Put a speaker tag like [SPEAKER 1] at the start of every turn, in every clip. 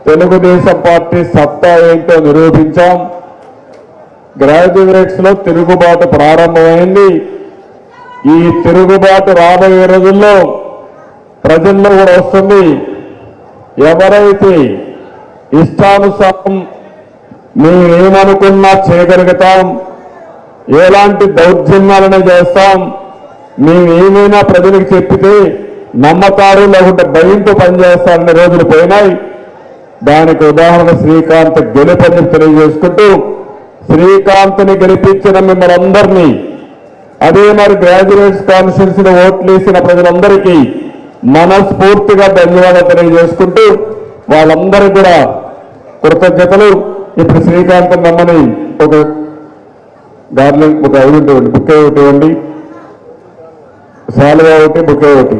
[SPEAKER 1] Telugu Desam party సత్తా ఏంటో నిరూపించాం. Graduates లో తిరుగుబాటు ప్రారంభమైంది. ఈ తిరుగుబాటు రాబోయే రోజుల్లో ప్రజల్లో కూడా వస్తుంది. ఎవరైతే ఇష్టానుసారం మేమేమనుకున్నా చేయగలుగుతాం, ఎలాంటి దౌర్జన్యాలను చేస్తాం, మేమేమైనా ప్రజలకు చెప్పితే నమ్మకారు లేకుంటే భయంతో పనిచేస్తారనే రోజులు పోయినాయి. దానికి ఉదాహరణ శ్రీకాంత్ గెలుపని తెలియజేసుకుంటూ శ్రీకాంత్ని గెలిపించిన మిమ్మల్ని అందరినీ, అదే మరి గ్రాడ్యుయేట్స్ కాన్స్టిట్యూన్సీలో ఓట్లు వేసిన ప్రజలందరికీ మనస్ఫూర్తిగా ధన్యవాదాలు తెలియజేసుకుంటూ వాళ్ళందరూ కూడా కృతజ్ఞతలు. ఇప్పుడు శ్రీకాంత్ నమ్మని ఒక గార్లెండ్ ఒక ఐదు ఇవ్వండి, బుక్కే ఒకటి ఇవ్వండి, శాలువా ఒకటి, బుక్కే ఒకటి.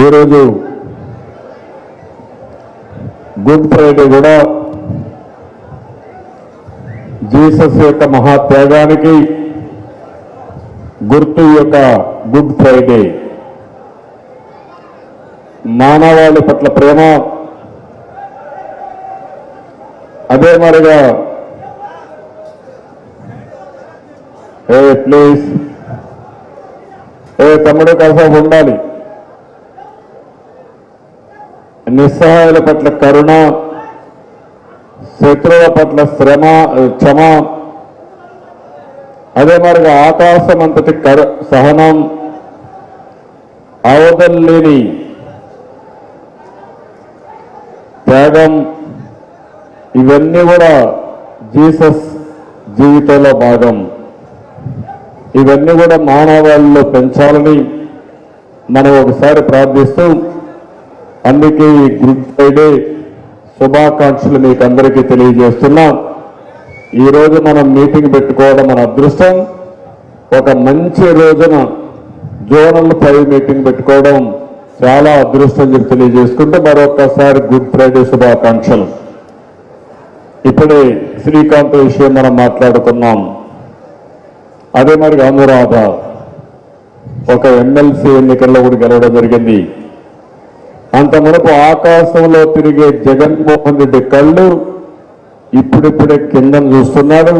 [SPEAKER 1] ఈరోజు గుడ్ ఫ్రైడే కూడా జీసస్ యొక్క మహాత్యాగానికి గుర్తు యొక్క గుడ్ ఫ్రైడే. మానవాళి పట్ల ప్రేమ, అదే మరిగా ప్లీజ్ తమ్ముడు కాసేపు ఉండాలి. నిస్సహాయుల పట్ల కరుణ, శత్రువుల పట్ల క్షమ, అదే మరిగా ఆకాశం అంతటి సహనం, అవధుల్లేని త్యాగం, ఇవన్నీ కూడా జీసస్ జీవితంలో భాగం. ఇవన్నీ కూడా మానవాళిలో పెంచాలని మనం ఒకసారి ప్రార్థిస్తూ, అందుకే ఈ గుడ్ ఫ్రైడే శుభాకాంక్షలు మీకు అందరికీ తెలియజేస్తున్నాం. ఈరోజు మనం మీటింగ్ పెట్టుకోవడం మన అదృష్టం. ఒక మంచి రోజున జోనల్ 5 మీటింగ్ పెట్టుకోవడం చాలా అదృష్టం చెప్పి తెలియజేసుకుంటే మరొకసారి గుడ్ ఫ్రైడే శుభాకాంక్షలు. ఇప్పుడే శ్రీకాంత్ విషయం మనం మాట్లాడుకున్నాం. అదే మరి అనురాధ ఒక ఎమ్మెల్సీ ఎన్నికల్లో కూడా గెలవడం జరిగింది. అంత మునుపు ఆకాశంలో తిరిగే జగన్మోహన్ రెడ్డి కళ్ళు ఇప్పుడిప్పుడే కిందను చూస్తున్నాడు,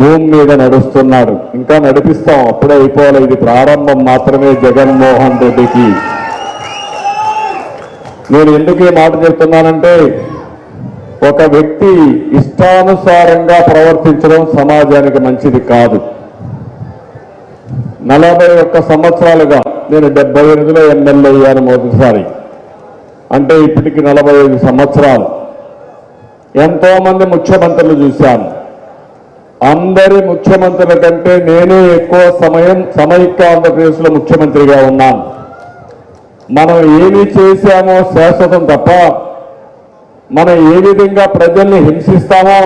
[SPEAKER 1] భూమి మీద నడుస్తున్నాడు. ఇంకా నడిపిస్తాం, అప్పుడే అయిపోవాలి. ఇది ప్రారంభం మాత్రమే జగన్మోహన్ రెడ్డికి. నేను ఎందుకు ఈ మాట చెప్తున్నానంటే, ఒక వ్యక్తి ఇష్టానుసారంగా ప్రవర్తించడం సమాజానికి మంచిది కాదు. 41 సంవత్సరాలుగా నేను 78లో ఎమ్మెల్యే అయ్యాను మొదటిసారి. అంటే ఇప్పటికి 45 సంవత్సరాలు. ఎంతో మంది ముఖ్యమంత్రులు చూశాను. అందరి ముఖ్యమంత్రుల కంటే నేనే ఎక్కువ సమయం సమైక్య ఆంధ్రప్రదేశ్లో ముఖ్యమంత్రిగా ఉన్నాను. మనం ఏమి చేశామో శాశ్వతం తప్ప మనం ఏ విధంగా ప్రజల్ని హింసిస్తామో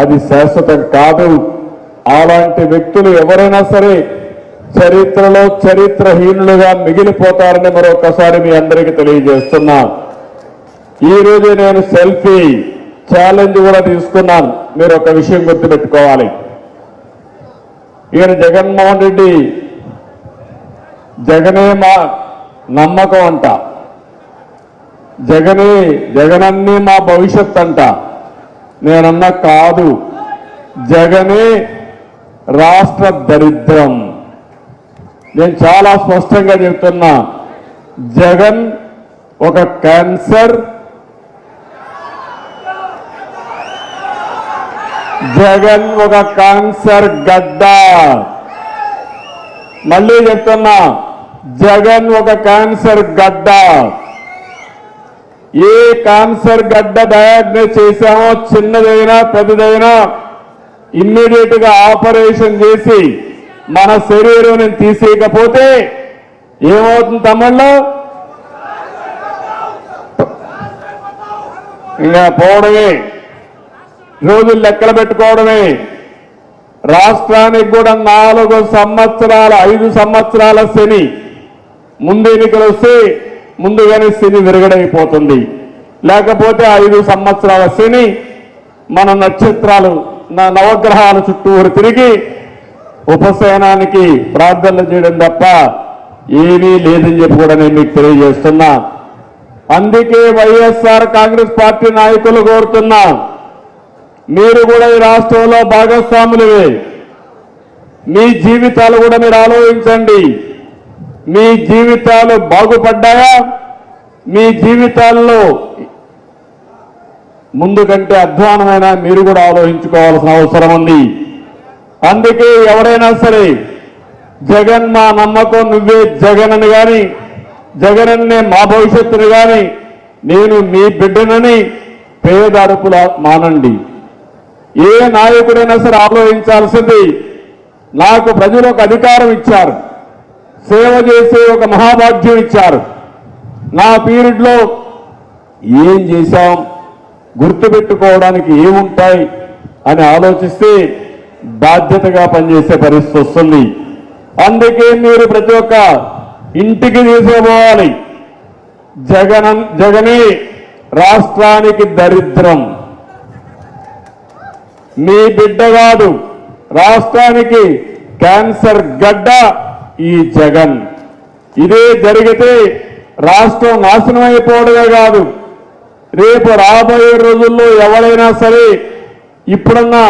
[SPEAKER 1] అది శాశ్వతం కాదు. అలాంటి వ్యక్తులు ఎవరైనా సరే చరిత్రలో చరిత్రహీనులుగా మిగిలిపోతారని మరొకసారి మీ అందరికీ తెలియజేస్తున్నా. ఈరోజు నేను సెల్ఫీ ఛాలెంజ్ కూడా తీసుకున్నాను. మీరు ఒక విషయం గుర్తుపెట్టుకోవాలి. ఈయన జగన్మోహన్ రెడ్డి జగనే మా నమ్మకం అంట, జగనన్నీ మా భవిష్యత్ అంట. నేనన్నా కాదు, జగనే రాష్ట్ర దరిద్రం. నేను చాలా స్పష్టంగా చెప్తున్నా, జగన్ ఒక క్యాన్సర్, జగన్ ఒక క్యాన్సర్ గడ్డ. మళ్ళీ చెప్తున్నా, జగన్ ఒక క్యాన్సర్ గడ్డ. ఏ క్యాన్సర్ గడ్డ డయాగ్నోస్ చేశామో, చిన్నదైనా పెద్దదైనా ఇమ్మీడియట్ గా ఆపరేషన్ చేసి మన శరీరం తీసేయకపోతే ఏమవుతుంది తమిళలో? ఇంకా పోవడమే, రోజులు లెక్కలు పెట్టుకోవడమే. రాష్ట్రానికి కూడా 4 సంవత్సరాల 5 సంవత్సరాల శని, ముందు ఎన్నికలు వస్తే ముందుగానే శని విరగడైపోతుంది. లేకపోతే 5 సంవత్సరాల శని మన నక్షత్రాలు నవగ్రహాల చుట్టూరు తిరిగి ఉపశయనానికి ప్రార్థనలు చేయడం తప్ప ఏమీ లేదని చెప్పి కూడా నేను మీకు తెలియజేస్తున్నా. అందుకే వైఎస్ఆర్ కాంగ్రెస్ పార్టీ నాయకులు కోరుతున్నా, మీరు కూడా ఈ రాష్ట్రంలో భాగస్వాములే. మీ జీవితాలు కూడా మీరు ఆలోచించండి. మీ జీవితాలు బాగుపడ్డాయా? మీ జీవితాల్లో ముందు కంటే అధ్వానమైన మీరు కూడా ఆలోచించుకోవాల్సిన అవసరం ఉంది. అందుకే ఎవరైనా సరే జగన్ మా నమ్మకం, నువ్వే జగన్ అని కానీ, జగనన్నే మా భవిష్యత్తుని కానీ, నేను మీ బిడ్డనని పేద అరుపులు మానండి. ఏ నాయకుడైనా సరే ఆలోచించాల్సింది, నాకు ప్రజలు ఒక అధికారం ఇచ్చారు, సేవ చేసే ఒక మహాభాగ్యం ఇచ్చారు. నా పీరియడ్లో ఏం చేశాం, గుర్తుపెట్టుకోవడానికి ఏముంటాయి అని ఆలోచిస్తే బాధ్యతగా పనిచేసే పరిస్థితి వస్తుంది. అందుకే మీరు ప్రతి ఒక్క ఇంటికి తీసుకుపోవాలి. జగనే రాష్ట్రానికి దరిద్రం. మీ బిడ్డ కాదు, రాష్ట్రానికి క్యాన్సర్ గడ్డ ఈ జగన్. ఇదే జరిగితే రాష్ట్రం నాశనం అయిపోవడమే కాదు, రేపు రాబోయే రోజుల్లో ఎవరైనా సరే ఇప్పుడన్నా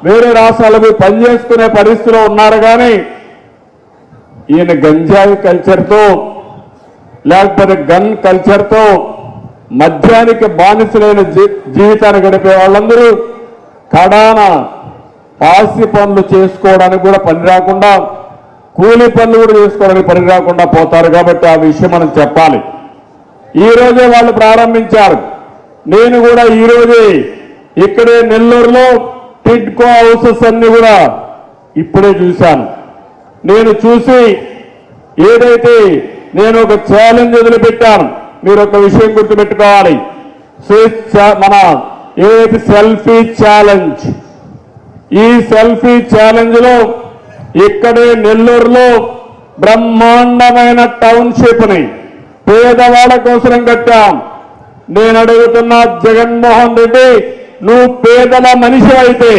[SPEAKER 1] వేరే రాష్ట్రాలకు పనిచేసుకునే పరిస్థితిలో ఉన్నారు. కానీ ఈయన గంజాయి కల్చర్తో లేకపోతే గన్ కల్చర్తో మద్యానికి బానిసలైన జీవితాన్ని గడిపే వాళ్ళందరూ కడాన పాసి పనులు చేసుకోవడానికి కూడా పని రాకుండా, కూలి పనులు కూడా చేసుకోవడానికి పని రాకుండా పోతారు. కాబట్టి ఆ విషయం మనం చెప్పాలి. ఈ రోజే వాళ్ళు ప్రారంభించారు. నేను కూడా ఈ రోజే ఇక్కడే నెల్లూరులో టిడ్కో హౌసెస్ అన్ని కూడా ఇప్పుడే చూశాను. నేను చూసి ఏదైతే నేను ఒక ఛాలెంజ్ వదిలిపెట్టాను, మీరు ఒక విషయం గుర్తుపెట్టుకోవాలి. మన ఏదైతే సెల్ఫీ ఛాలెంజ్, ఈ సెల్ఫీ ఛాలెంజ్ లో ఇక్కడే నెల్లూరులో బ్రహ్మాండమైన టౌన్షిప్ ని పేదవాళ్ళ కోసం కట్టాం. నేను అడుగుతున్నా జగన్మోహన్ రెడ్డి, నువ్వు పేదల మనిషి అయితే,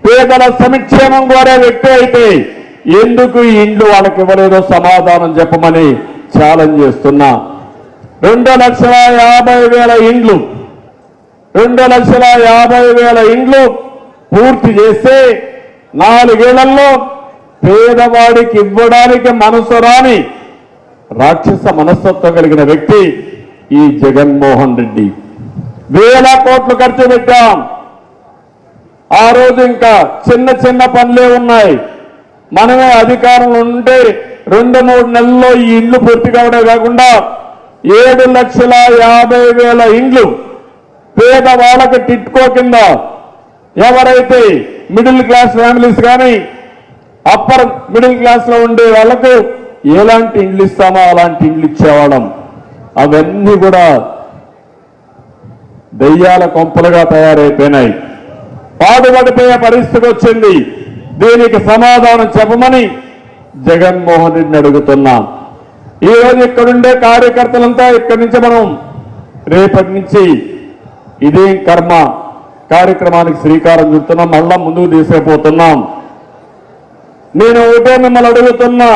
[SPEAKER 1] పేదల సంక్షేమం కోరే వ్యక్తి అయితే ఎందుకు ఈ ఇండ్లు వాళ్ళకి ఇవ్వలేదో సమాధానం చెప్పమని ఛాలెంజ్ చేస్తున్నా. 2,50,000 ఇండ్లు, 2,50,000 ఇండ్లు పూర్తి చేస్తే 4 ఏళ్లలో పేదవాడికి ఇవ్వడానికి మనసు రాని రాక్షస మనస్తత్వం కలిగిన వ్యక్తి ఈ జగన్మోహన్ రెడ్డి. వేల కోట్లు ఖర్చు పెట్టాం. ఆ రోజు ఇంకా చిన్న చిన్న పనులే ఉన్నాయి. మనమే అధికారంలో ఉంటే 2-3 నెలల్లో ఈ ఇండ్లు పూర్తి కావడే కాకుండా 7,50,000 ఇండ్లు పేదవాళ్ళకి టిట్కో కింద, ఎవరైతే మిడిల్ క్లాస్ ఫ్యామిలీస్ కానీ అప్పర్ మిడిల్ క్లాస్ లో ఉండే వాళ్లకు ఎలాంటి ఇండ్లు ఇస్తామో అలాంటి ఇండ్లు ఇచ్చేవాళ్ళం. అవన్నీ కూడా దయ్యాల కొంపలుగా తయారైపోయినాయి. పాడుపడిపోయే పరిస్థితి వచ్చింది. దీనికి సమాధానం చెప్పమని జగన్మోహన్ రెడ్డిని అడుగుతున్నాం. ఈరోజు ఇక్కడుండే కార్యకర్తలంతా ఇక్కడి నుంచి మనం రేపటి నుంచి ఇదే కర్మ కార్యక్రమానికి శ్రీకారం చుడుతున్నాం. మళ్ళా ముందుకు తీసుకుపోతున్నాం. నేను ఒకటే మిమ్మల్ని అడుగుతున్నా,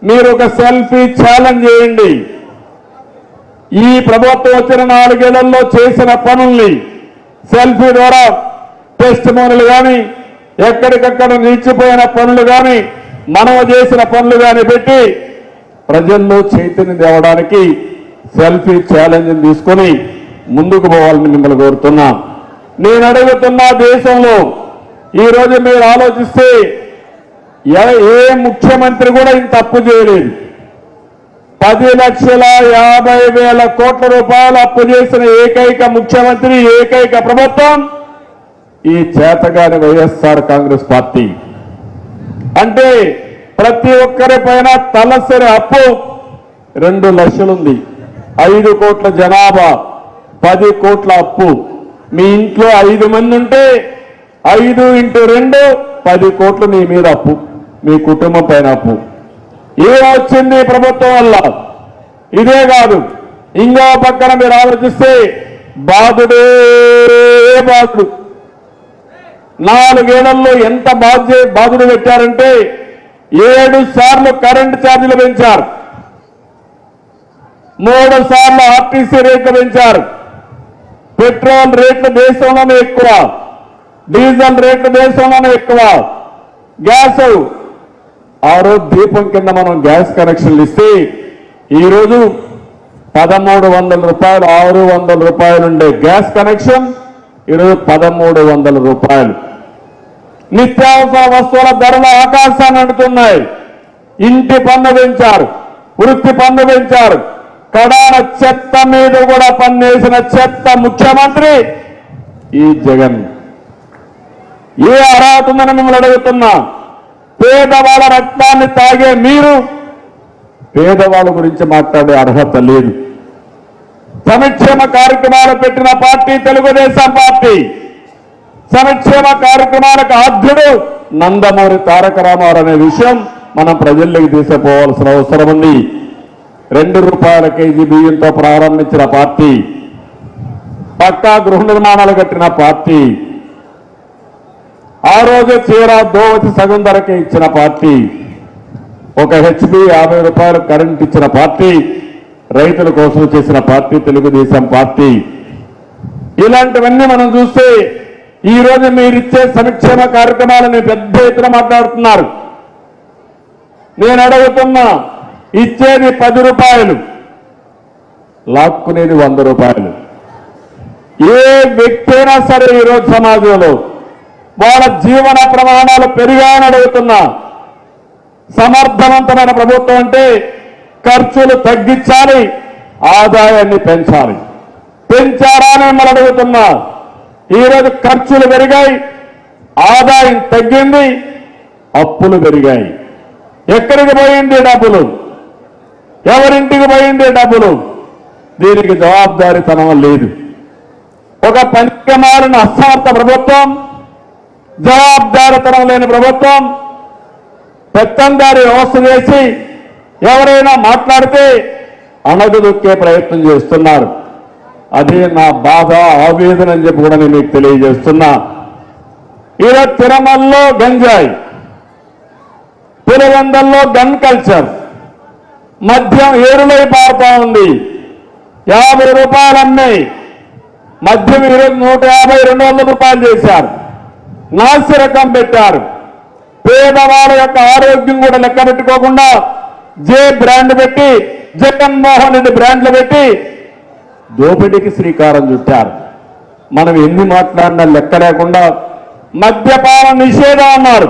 [SPEAKER 1] మీరు ఒక సెల్ఫీ ఛాలెంజ్ చేయండి. ఈ ప్రభుత్వం వచ్చిన 4 ఏళ్లలో చేసిన పనుల్ని సెల్ఫీ ద్వారా టెస్ట్ మోనీలు కానీ, ఎక్కడికక్కడ నిలిచిపోయిన పనులు కానీ, మనం చేసిన పనులు కానీ పెట్టి ప్రజల్లో చైతన్యం తేవడానికి సెల్ఫీ ఛాలెంజ్ తీసుకొని ముందుకు పోవాలని మిమ్మల్ని కోరుతున్నా. నేను అడుగుతున్నా, దేశంలో ఈరోజు మీరు ఆలోచిస్తే ఏ ముఖ్యమంత్రి కూడా ఇంత అప్పు చేయలేదు. 10,50,000 కోట్ల రూపాయలు అప్పు చేసిన ఏకైక ముఖ్యమంత్రి, ఏకైక ప్రభుత్వం ఈ చేతగాని వైఎస్ఆర్ కాంగ్రెస్ పార్టీ. అంటే ప్రతి ఒక్కరి పైన తలసరి అప్పు 2 లక్షలుంది. 5 కోట్ల జనాభా, 10 కోట్ల అప్పు. మీ ఇంట్లో 5 మంది ఉంటే 5 × 2 10 కోట్లు మీ మీద అప్పు, మీ కుటుంబం పైన అప్పు. ఏమొచ్చింది ప్రభుత్వం వల్ల? ఇదే కాదు, ఇంకో పక్కన మీరు ఆలోచిస్తే బాధుడే బాధుడు. 4 ఏళ్లలో ఎంత బాధుడు పెట్టారంటే 7 సార్లు కరెంటు ఛార్జీలు పెంచారు, 3 సార్లు ఆర్టీసీ రేట్లు పెంచారు. పెట్రోల్ రేట్లు దేశంలోనే ఎక్కువ, డీజిల్ రేట్లు దేశంలోనే ఎక్కువ. గ్యాస్ ఆ రోజు దీపం కింద మనం గ్యాస్ కనెక్షన్లు ఇస్తే ఈరోజు 1,300 రూపాయలు, 600 రూపాయలు ఉండే గ్యాస్ కనెక్షన్ ఈరోజు 1,300 రూపాయలు. నిత్యావసర వస్తువుల ధరలు ఆకాశాన్ని అంటున్నాయి. ఇంటి పన్ను పెంచారు, వృత్తి పన్ను పెంచారు. కడాన చెత్త మీద కూడా పన్నేసిన చెత్త ముఖ్యమంత్రి ఈ జగన్. ఏ అర్హత ఉందని మిమ్మల్ని అడుగుతున్నా. పేదవాళ్ళ రక్తాన్ని తాగే మీరు పేదవాళ్ళ గురించి మాట్లాడే అర్హత లేదు. సంక్షేమ కార్యక్రమాలు పెట్టిన పార్టీ తెలుగుదేశం పార్టీ. సంక్షేమ కార్యక్రమాలకు ఆద్యుడు నందమూరి తారక రామారావు అనే విషయం మనం ప్రజల్లోకి తీసుకుపోవాల్సిన అవసరం ఉంది. 2 రూపాయల కేజీ బియ్యంతో ప్రారంభించిన పార్టీ, పక్కా గృహ నిర్మాణాలు కట్టిన పార్టీ, ఆ రోజు చీర దోవతి సగం ధరకే ఇచ్చిన పార్టీ, ఒక హెచ్పి 50 రూపాయలు కరెంట్ ఇచ్చిన పార్టీ, రైతుల కోసం చేసిన పార్టీ తెలుగుదేశం పార్టీ. ఇలాంటివన్నీ మనం చూస్తే ఈ రోజు మీరిచ్చే సంక్షేమ కార్యక్రమాలని పెద్ద ఎత్తున మాట్లాడుతున్నారు. నేను అడుగుతున్నా, ఇచ్చేది 10 రూపాయలు, లాక్కునేది 100 రూపాయలు. ఏ వ్యక్తి అయినా సరే ఈరోజు సమాజంలో వాళ్ళ జీవన ప్రమాణాలు పెరిగాయని అడుగుతున్నా. సమర్థవంతమైన ప్రభుత్వం అంటే ఖర్చులు తగ్గించాలి, ఆదాయాన్ని పెంచాలి. పెంచారా అని మిమ్మల్ని అడుగుతున్నా. ఈరోజు ఖర్చులు పెరిగాయి, ఆదాయం తగ్గింది, అప్పులు పెరిగాయి. ఎక్కడికి పోయింది డబ్బులు? ఎవరింటికి పోయింది డబ్బులు? దీనికి జవాబుదారీతనం లేదు. ఒక పనికిమాలిన అసమర్థ ప్రభుత్వం, జవాబుదారీతనం లేని ప్రభుత్వం, పెత్తందారి వ్యవస్థ చేసి ఎవరైనా మాట్లాడితే అణగదొక్కే ప్రయత్నం చేస్తున్నారు. అదే నా బాధ, ఆవేదన అని చెప్పి కూడా నేను మీకు తెలియజేస్తున్నా. ఈరోజు తిరుమలలో గంజాయి, పులివెందల్లో గన్ కల్చర్, మద్యం ఏరులై పారుతా ఉంది. 50 రూపాయలు అమ్మాయి మద్యం ఈరోజు 150, 200 రూపాయలు చేశారు. నాసిరకం పెట్టారు. పేదవాళ్ళ యొక్క ఆరోగ్యం కూడా లెక్క పెట్టుకోకుండా జే బ్రాండ్ పెట్టి, జగన్మోహన్ రెడ్డి బ్రాండ్లు పెట్టి దోపిడీకి శ్రీకారం చుట్టారు. మనం ఎన్ని మాట్లాడినా లెక్క లేకుండా మద్యపాన నిషేధం అన్నారు,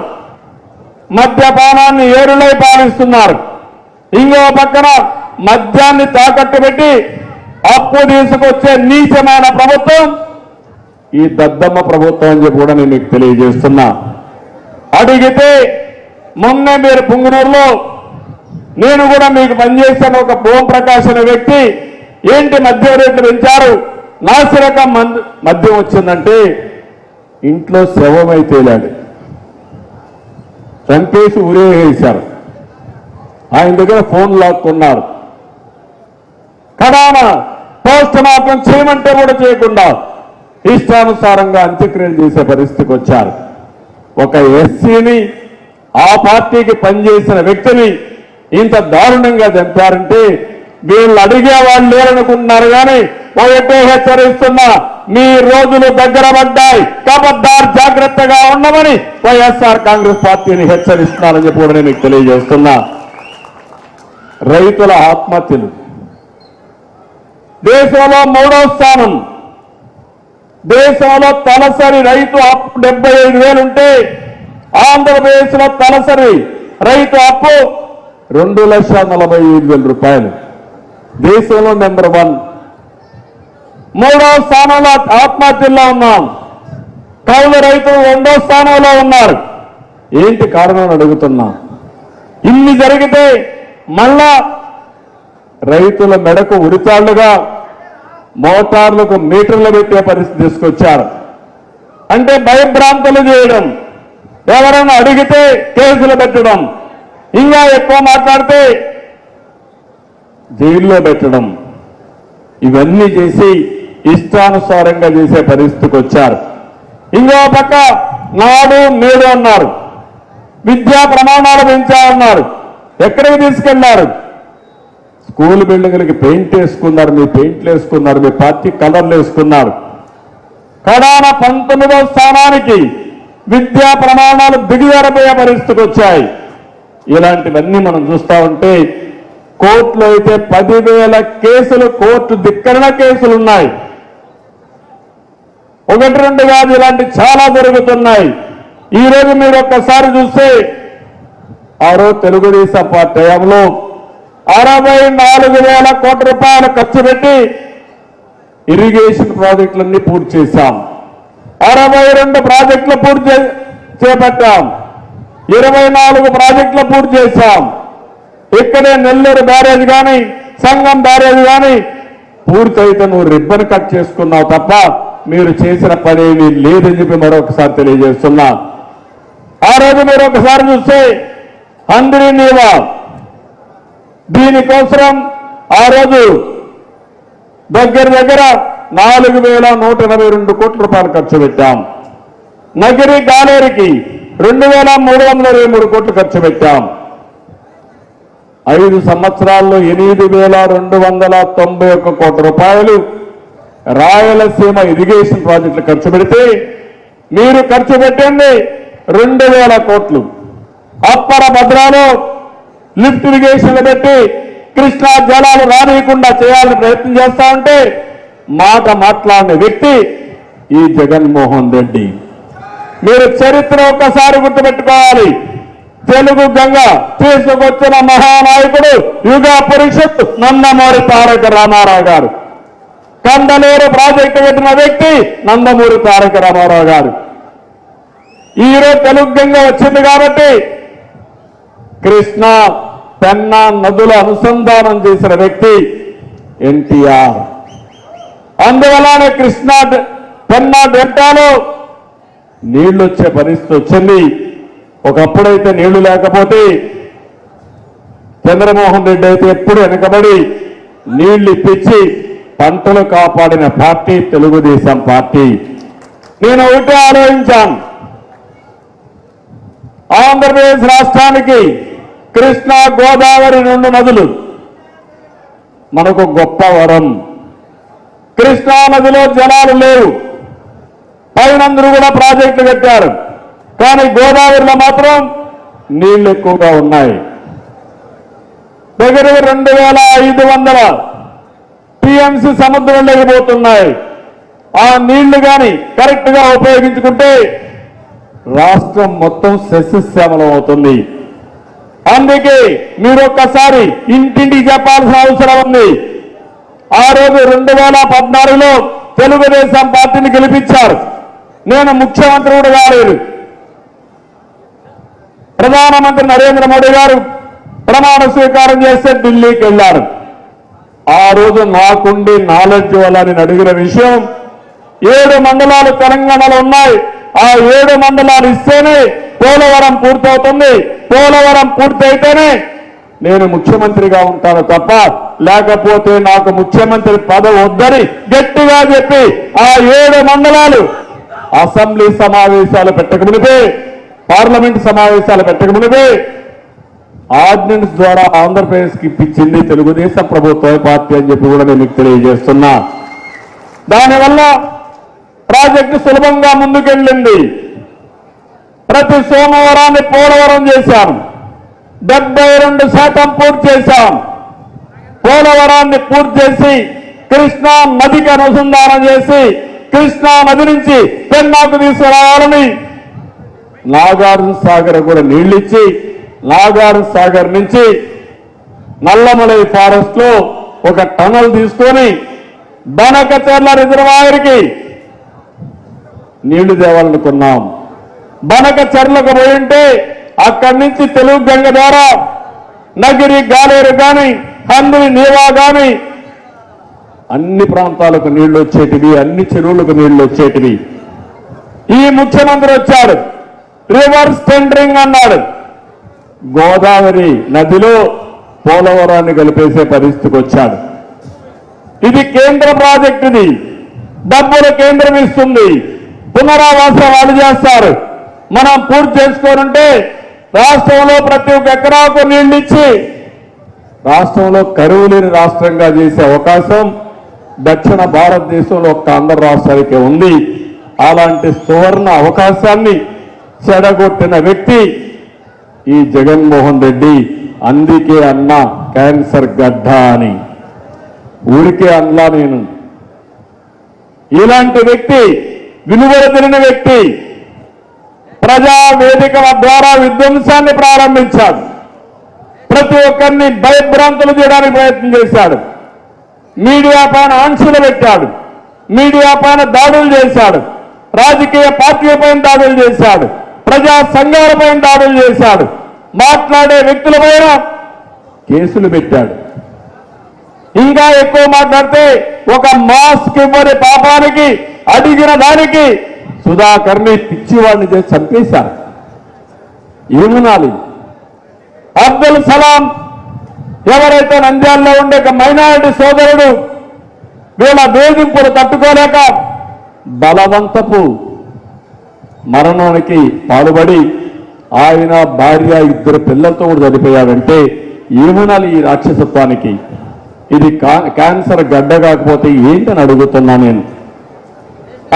[SPEAKER 1] మద్యపానాన్ని ఏరులై పాలిస్తున్నారు. ఇంకో పక్కన మద్యాన్ని తాకట్టు పెట్టి అప్పు తీసుకొచ్చే నీచమైన ప్రభుత్వం ఈ దద్దమ్మ ప్రభుత్వం అని చెప్పి కూడా నేను మీకు తెలియజేస్తున్నా. అడిగితే మొన్న మీరు పుంగనూరులో నేను కూడా మీకు పనిచేశాను. ఒక ఓం ప్రకాష్ అనే వ్యక్తి, ఏంటి మద్యం రేట్లు పెంచారు, నాసిరకం మద్యం వచ్చిందంటే ఇంట్లో శవమై తేలాడు, చంపేసి ఊరేగేశారు. ఆయన దగ్గర ఫోన్ లాక్కున్నారు. కడాన పోస్ట్ మార్టం చేయమంటే కూడా చేయకుండా ఇష్టానుసారంగా అంత్యక్రియలు చేసే పరిస్థితికి వచ్చారు. ఒక ఎస్సీని, ఆ పార్టీకి పనిచేసిన వ్యక్తిని ఇంత దారుణంగా చంపారంటే వీళ్ళు అడిగేవాళ్ళు లేరనుకుంటున్నారు. కానీ ఒకటే హెచ్చరిస్తున్నా, మీ రోజులు దగ్గర పడ్డాయి, కబద్దార్ జాగ్రత్తగా ఉండమని వైఎస్ఆర్ కాంగ్రెస్ పార్టీని హెచ్చరిస్తున్నారని చెప్పి కూడా నేను మీకు తెలియజేస్తున్నా. రైతుల ఆత్మహత్యలు దేశంలో 3వ స్థానం. దేశంలో తలసరి రైతు అప్పు 75,000 ఉంటే ఆంధ్రప్రదేశ్లో తలసరి రైతు అప్పు 2,45,000 రూపాయలు. దేశంలో నెంబర్ 1. 3వ స్థానంలో ఆత్మహత్యల్లో ఉన్నాం. కౌలు రైతులు 2వ స్థానంలో ఉన్నారు. ఏంటి కారణం అని అడుగుతున్నా. ఇన్ని జరిగితే మళ్ళా రైతుల మెడకు ఉరితాళ్లుగా మోటార్లకు మీటర్లు పెట్టే పరిస్థితి తీసుకొచ్చారు. అంటే భయభ్రాంతులు చేయడం, ఎవరైనా అడిగితే కేసులు పెట్టడం, ఇంకా ఎక్కువ మాట్లాడితే జైల్లో పెట్టడం, ఇవన్నీ చేసి ఇష్టానుసారంగా చేసే పరిస్థితికి వచ్చారు. ఇంకో పక్క నాడు నేడు అన్నారు, విద్యా ప్రమాణాలు పెంచాలన్నారు. ఎక్కడికి తీసుకెళ్లారు? స్కూల్ బిల్డింగ్లకి పెయింట్ వేసుకున్నారు, మీ పెయింట్లు వేసుకున్నారు, మీ పార్టీ కలర్లు వేసుకున్నారు. కడాన 19వ స్థానానికి విద్యా ప్రమాణాలు దిగజారిపోయే పరిస్థితికి వచ్చాయి. ఇలాంటివన్నీ మనం చూస్తా ఉంటే కోర్టులో అయితే 10,000 కేసులు, కోర్టు ధిక్కరణ కేసులు ఉన్నాయి. 1-2 కాదు, ఇలాంటి చాలా జరుగుతున్నాయి. ఈ రోజు మీరు ఒక్కసారి చూస్తే ఆ రోజు తెలుగుదేశం పార్టీ హయాంలో 64,000 కోట్ల రూపాయలు ఖర్చు పెట్టి ఇరిగేషన్ ప్రాజెక్టులన్నీ పూర్తి చేశాం. 62 ప్రాజెక్టులు పూర్తి చేపట్టాం. 24 ప్రాజెక్టులు పూర్తి చేశాం. ఇక్కడే నెల్లూరు బ్యారేజ్ కానీ, సంగం బ్యారేజ్ కానీ పూర్తయితే నువ్వు రిబ్బన్ కట్ చేసుకున్నావు తప్ప మీరు చేసిన పని ఏమీ లేదని చెప్పి మరొకసారి తెలియజేస్తున్నా. ఆ రోజు మీరు ఒకసారి చూస్తే అందరి నీవా దీనికోసం ఆ రోజు దగ్గర 4,182 కోట్ల రూపాయలు ఖర్చు పెట్టాం. నగిరి గాలేరికి 2,323 కోట్లు ఖర్చు పెట్టాం. 5 సంవత్సరాల్లో 8,291 కోట్ల రూపాయలు రాయలసీమ ఇరిగేషన్ ప్రాజెక్టులు ఖర్చు పెడితే మీరు ఖర్చు పెట్టింది 2,000 కోట్లు. అప్పర భద్రాలో లిఫ్ట్ ఇరిగేషన్లు పెట్టి కృష్ణా జలాలు రానియకుండా చేయాలని ప్రయత్నం చేస్తా ఉంటే మాట మాట్లాడిన వ్యక్తి ఈ జగన్మోహన్ రెడ్డి. మీరు చరిత్ర ఒక్కసారి గుర్తుపెట్టుకోవాలి. తెలుగు గంగ తీసుకొచ్చిన మహానాయకుడు యుగ పురుషుడు నందమూరి తారక రామారావు గారు. కండలేరు ప్రాజెక్టు పెట్టిన వ్యక్తి నందమూరి తారక రామారావు గారు. ఈరోజు తెలుగు గంగ వచ్చింది కాబట్టి కృష్ణా పెన్నా నదుల అనుసంధానం చేసిన వ్యక్తి ఎన్టీఆర్. అందువల్లనే కృష్ణా పెన్నా డెల్టాలో నీళ్లు వచ్చే పరిస్థితి వచ్చింది. ఒకప్పుడైతే నీళ్లు లేకపోతే చంద్రమోహన్ రెడ్డి అయితే ఎప్పుడు వెనకబడి నీళ్లు ఇప్పించి పంటలు కాపాడిన పార్టీ తెలుగుదేశం పార్టీ. నేను ఒకటే ఆలోచించాను, ఆంధ్రప్రదేశ్ రాష్ట్రానికి కృష్ణా గోదావరి 2 నదులు మనకు గొప్ప వరం. కృష్ణా నదిలో జలాలు లేవు, పైనందరూ కూడా ప్రాజెక్టులు కట్టారు. కానీ గోదావరిలో మాత్రం నీళ్లు ఎక్కువగా ఉన్నాయి. దగ్గర 2,500 టీఎంసీ సముద్రంలోకి పోతున్నాయి. ఆ నీళ్లు కానీ కరెక్ట్ గా ఉపయోగించుకుంటే రాష్ట్రం మొత్తం సస్యశ్యామలం అవుతుంది. అందుకే మీరు ఒక్కసారి ఇంటింటికి చెప్పాల్సిన అవసరం ఉంది. ఆ రోజు 2014లో తెలుగుదేశం పార్టీని గెలిపించారు. నేను ముఖ్యమంత్రి కూడా కాలేదు. ప్రధానమంత్రి నరేంద్ర మోడీ గారు ప్రమాణ స్వీకారం చేస్తే ఢిల్లీకి వెళ్లారు. ఆ రోజు నాకుండి నాలెడ్జ్ వల్ల నేను అడిగిన విషయం, 7 మండలాలు తెలంగాణలో ఉన్నాయి. ఆ 7 మండలాలు ఇస్తేనే పోలవరం పూర్తవుతుంది. పోలవరం పూర్తయితేనే నేను ముఖ్యమంత్రిగా ఉంటాను తప్ప లేకపోతే నాకు ముఖ్యమంత్రి పదవి వద్దని గట్టిగా చెప్పి ఆ 7 మండలాలు అసెంబ్లీ సమావేశాలు పెట్టకమునిపే, పార్లమెంట్ సమావేశాలు పెట్టకమునిపే ఆర్డినెన్స్ ద్వారా ఆంధ్రప్రదేశ్కి ఇప్పించింది తెలుగుదేశం ప్రభుత్వ పార్టీ అని చెప్పి కూడా నేను మీకు తెలియజేస్తున్నా. దానివల్ల ప్రాజెక్టు సులభంగా ముందుకెళ్ళింది. ప్రతి సోమవారాన్ని పోలవరం చేశాం. 72% పూర్తి చేశాం. పోలవరాన్ని పూర్తి చేసి కృష్ణా నదికి అనుసంధానం చేసి కృష్ణా నది నుంచి పెన్నాకు తీసుకురావాలని నాగార్జున సాగర్ కూడా నీళ్లిచ్చి నాగార్జున సాగర్ నుంచి నల్లమలై ఫారెస్ట్ లో ఒక టనల్ తీసుకొని బనకచర్ల రిజర్వాయర్కి నీళ్లు తేవాలనుకున్నాం. బనక చెర్లకు పోయి ఉంటే అక్కడి నుంచి తెలుగు గంగ ద్వారా నగిరి గాలేరు కానీ హందిని నీవా కానీ అన్ని ప్రాంతాలకు నీళ్లు వచ్చేటివి, అన్ని చెరువులకు నీళ్లు వచ్చేటివి. ఈ ముఖ్యమంత్రి వచ్చాడు, రివర్స్ టెండరింగ్ అన్నాడు. గోదావరి నదిలో పోలవరాన్ని కలిపేసే పరిస్థితికి వచ్చాడు. ఇది కేంద్ర ప్రాజెక్టు, ఇది డబ్బులు కేంద్రం ఇస్తుంది, పునరావాసం వాళ్ళు చేస్తారు. మనం పూర్తి చేసుకోనంటే రాష్ట్రంలో ప్రతి ఒక్క ఎకరాకు నీళ్లు ఇచ్చి రాష్ట్రంలో కరువు లేని రాష్ట్రంగా చేసే అవకాశం దక్షిణ భారతదేశంలో ఒక్క ఆంధ్ర రాష్ట్రానికి ఉంది. అలాంటి సువర్ణ అవకాశాన్ని చెడగొట్టిన వ్యక్తి ఈ జగన్మోహన్ రెడ్డి. అందుకే అన్న క్యాన్సర్ గడ్డ అని, ఊరికే అన్నా నేను. ఇలాంటి వ్యక్తి, విలువలు తెలియని వ్యక్తి ప్రజా వేదిక ద్వారా విధ్వంసాన్ని ప్రారంభించాడు. ప్రతి ఒక్కరిని భయభ్రాంతులు చేయడానికి ప్రయత్నం చేశాడు. మీడియా పైన ఆంక్షలు పెట్టాడు, మీడియా పైన దాడులు చేశాడు, రాజకీయ పార్టీల పైన దాడులు చేశాడు, ప్రజా సంఘాల పైన దాడులు చేశాడు, మాట్లాడే వ్యక్తుల పైన కేసులు పెట్టాడు. ఇంకా ఎక్కువ మాట్లాడితే ఒక మాస్క్ ఇవ్వని పాపానికి అడిగిన దానికి సుధాకర్ని పిచ్చివాడిని చేసి చంపేశారు. ఏమనాలి? అబ్దుల్ సలాం ఎవరైతే నంద్యాలలో ఉండే మైనారిటీ సోదరుడు వీళ్ళ వేధింపులు తట్టుకోలేక బలవంతపు మరణానికి పాల్పడి ఆయన భార్య ఇద్దరు పిల్లలతో కూడా చనిపోయాడంటే ఏమనాలి ఈ రాక్షసత్వానికి? ఇది క్యాన్సర్ గడ్డ కాకపోతే ఏంటని అడుగుతున్నా నేను.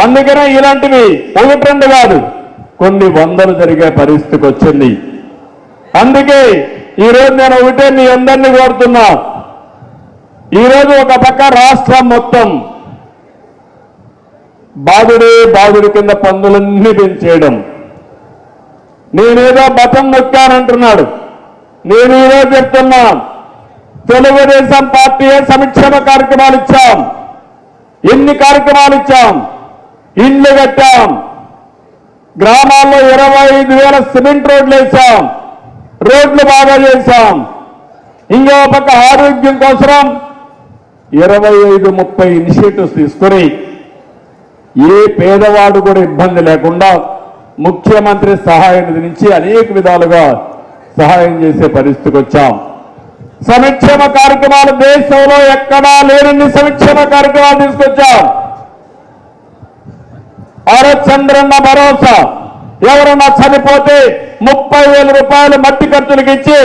[SPEAKER 1] అందుకనే ఇలాంటివి ఒకటి రెండు కాదు, కొన్ని వందలు జరిగే పరిస్థితికి వచ్చింది. అందుకే ఈరోజు నేను ఒకటే మీ అందరినీ కోరుతున్నా. ఈరోజు ఒక పక్క రాష్ట్రం మొత్తం బాధుడి కింద పన్నులన్నీ పెంచేయడం. నేనేదో బటన్ నొక్కానంటున్నాడు. నేను ఈరోజు చెప్తున్నా, తెలుగుదేశం పార్టీయే సంక్షేమ కార్యక్రమాలు ఇచ్చాం. ఎన్ని కార్యక్రమాలు ఇచ్చాం? ఇండ్లు కట్టాం, గ్రామాల్లో 25,000 సిమెంట్ రోడ్లు వేసాం, రోడ్లు బాగా చేశాం. ఇంకో పక్క ఆరోగ్యం కోసం 25-30 ఇనిషియేటివ్స్ తీసుకుని ఏ పేదవాడు కూడా ఇబ్బంది లేకుండా ముఖ్యమంత్రి సహాయ నిధి నుంచి అనేక విధాలుగా సహాయం చేసే పరిస్థితికి వచ్చాం. సంక్షేమ కార్యక్రమాలు దేశంలో ఎక్కడా లేనన్ని సంక్షేమ కార్యక్రమాలు తీసుకొచ్చాం. చంద్రన్న భరోసా, ఎవరన్నా చనిపోతే 30,000 రూపాయలు మట్టి ఖర్చులకు ఇచ్చి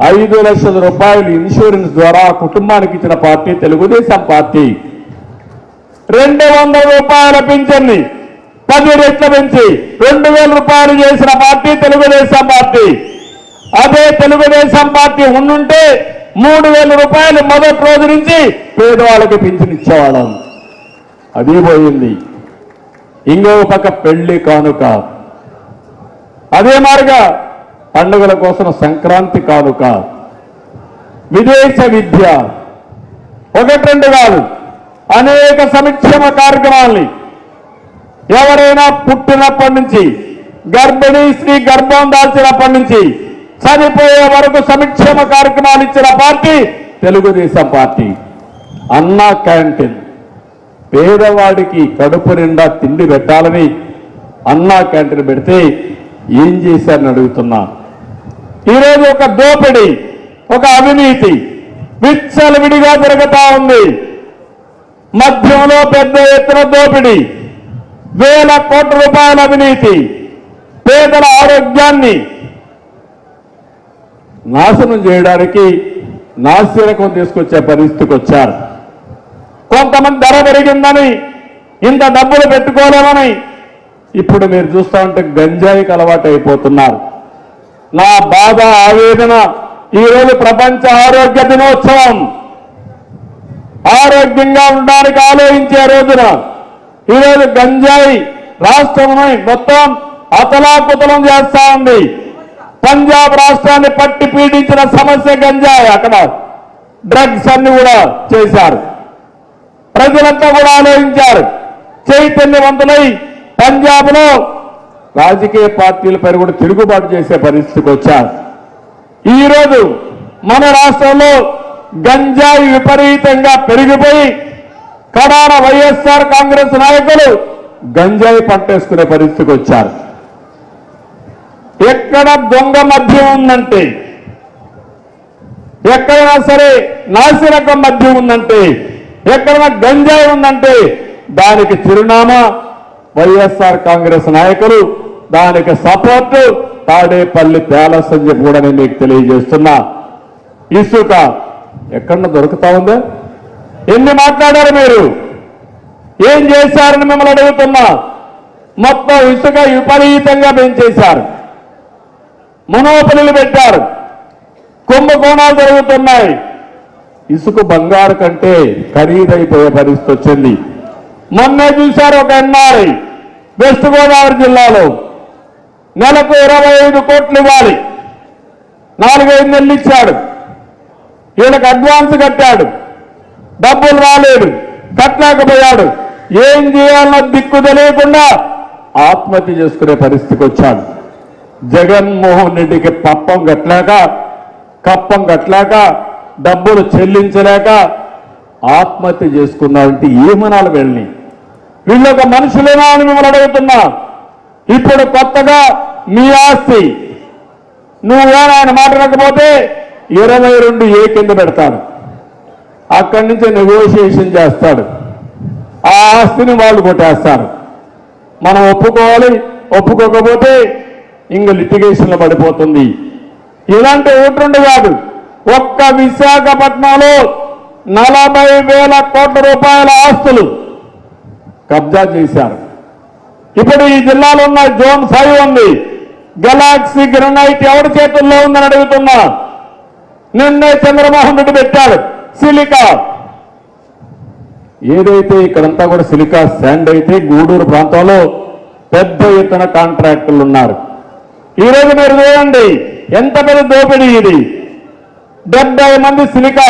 [SPEAKER 1] 5 లక్షల రూపాయలు ఇన్సూరెన్స్ ద్వారా కుటుంబానికి ఇచ్చిన పార్టీ తెలుగుదేశం పార్టీ. 200 రూపాయల పింఛన్ని 10 రెట్లు పెంచి 2,000 రూపాయలు చేసిన పార్టీ తెలుగుదేశం పార్టీ. అదే తెలుగుదేశం పార్టీ ఉండుంటే 3,000 రూపాయలు మొదటి రోజు నుంచి పేదవాళ్ళకి పింఛన్ ఇచ్చేవాళ్ళం. అది పోయింది. ఇంకో పక్క పెళ్లి కానుక, అదే మారుగా పండుగల కోసం సంక్రాంతి కానుక, విదేశ విద్య, ఒకటి రెండు కాదు అనేక సంక్షేమ కార్యక్రమాల్ని ఎవరైనా పుట్టినప్పటి నుంచి గర్భిణీ స్త్రీ గర్భం దాల్చినప్పటి నుంచి చనిపోయే వరకు సంక్షేమ కార్యక్రమాలు ఇచ్చిన పార్టీ తెలుగుదేశం పార్టీ. అన్నా క్యాంటీన్, పేదవాడికి కడుపు నిండా తిండి పెట్టాలని అన్నా క్యాంటీన్ పెడితే ఏం చేశారని అడుగుతున్నా. ఈరోజు ఒక దోపిడీ, ఒక అవినీతి విచ్చలవిడిగా జరుగుతా ఉంది. మధ్యంలో పెద్ద ఎత్తున దోపిడీ, 1,000 కోట్ల రూపాయల అవినీతి, పేదల ఆరోగ్యాన్ని నాశనం చేయడానికి నాసిరకం తీసుకొచ్చే పరిస్థితికి వచ్చారు. కొంతమంది ధర పెరిగిందని ఇంత డబ్బులు పెట్టుకోలేమని ఇప్పుడు మీరు చూస్తూ ఉంటే గంజాయికి అలవాటు అయిపోతున్నారు. నా బాధ, ఆవేదన, ఈరోజు ప్రపంచ ఆరోగ్య దినోత్సవం. ఆరోగ్యంగా ఉండడానికి ఆలోచించే రోజున ఈరోజు గంజాయి రాష్ట్రంలో మొత్తం అతలాకుతలం చేస్తా ఉంది. పంజాబ్ రాష్ట్రాన్ని పట్టి పీడించిన సమస్య గంజాయి. అక్కడ డ్రగ్స్ అన్ని కూడా చేశారు. ప్రజలంతా కూడా ఆలోచించారు. చైతన్యవంతులై పంజాబ్ లో రాజకీయ పార్టీలపై కూడా తిరుగుబాటు చేసే పరిస్థితికి వచ్చారు. ఈరోజు మన రాష్ట్రంలో గంజాయి విపరీతంగా పెరిగిపోయి కడాన వైఎస్ఆర్ కాంగ్రెస్ నాయకులు గంజాయి పంటేసుకునే పరిస్థితికి వచ్చారు. ఎక్కడ దొంగ మద్యం ఉందంటే, ఎక్కడైనా సరే నాసిరకం మద్యం ఉందంటే, ఎక్కడైనా గంజాయి ఉందంటే దానికి చిరునామా వైఎస్ఆర్ కాంగ్రెస్ నాయకులు, దానికి సపోర్టు తాడేపల్లి ప్యాలెస్ అని చెప్పి కూడా నేను మీకు తెలియజేస్తున్నా. ఇసుక ఎక్కడ దొరుకుతా ఉందా? ఎన్ని మాట్లాడారు మీరు? ఏం చేశారని మిమ్మల్ని అడుగుతున్నా. మొత్తం ఇసుక విపరీతంగా పెంచేశారు, మొనోపలిలు పెట్టారు, కుంభకోణాలు జరుగుతున్నాయి. ఇసుక బంగారు కంటే ఖరీదైపోయే పరిస్థితి వచ్చింది. మొన్నే చూశారు, ఒక ఎన్ఆర్ఐ వెస్ట్ గోదావరి జిల్లాలో నెలకు 25 కోట్లు ఇవ్వాలి, 4-5 నెలలు ఇచ్చాడు. వీళ్ళకి అడ్వాన్స్ కట్టాడు, డబ్బులు రాలేదు, కట్టలేకపోయాడు. ఏం చేయాలన్న దిక్కు తెలియకుండా ఆత్మహత్య చేసుకునే పరిస్థితికి వచ్చాడు. జగన్మోహన్ రెడ్డికి కప్పం కట్టలేక డబ్బులు చెల్లించలేక ఆత్మహత్య చేసుకున్నారంటే ఏమనాలి వీళ్ళని? వీళ్ళొక మనుషులేనా అని మిమ్మల్ని అడుగుతున్నా. ఇప్పుడు కొత్తగా మీ ఆస్తి నువ్వేనా ఆయన మాట్లాడకపోతే 22A కింద పెడతాడు, అక్కడి నుంచి నెగోషియేషన్ చేస్తాడు, ఆ ఆస్తిని వాళ్ళు కొట్టేస్తారు. మనం ఒప్పుకోవాలి, ఒప్పుకోకపోతే ఇంక లిటిగేషన్లో పడిపోతుంది. ఇలాంటి ఓట్లుండి కాదు, ఒక్క విశాఖపట్నంలో 40,000 కోట్ల రూపాయల ఆస్తులు కబ్జా చేశారు. ఇప్పుడు ఈ జిల్లాలో ఉన్న జోన్ 5 ఉంది, గెలాక్సీ గ్రనైట్ ఎవరి చేతుల్లో ఉందని అడుగుతున్నా. నిన్నే చంద్రమోహన్ రెడ్డి పెట్టాడు సిలికా. ఏదైతే ఇక్కడంతా కూడా సిలికా శాండ్ అయితే గూడూరు ప్రాంతంలో పెద్ద ఎత్తున కాంట్రాక్టులు ఉన్నారు. ఈరోజు మీరు చూడండి ఎంత పెద్ద దోపిడీ ఇది. 70 మంది సిలికా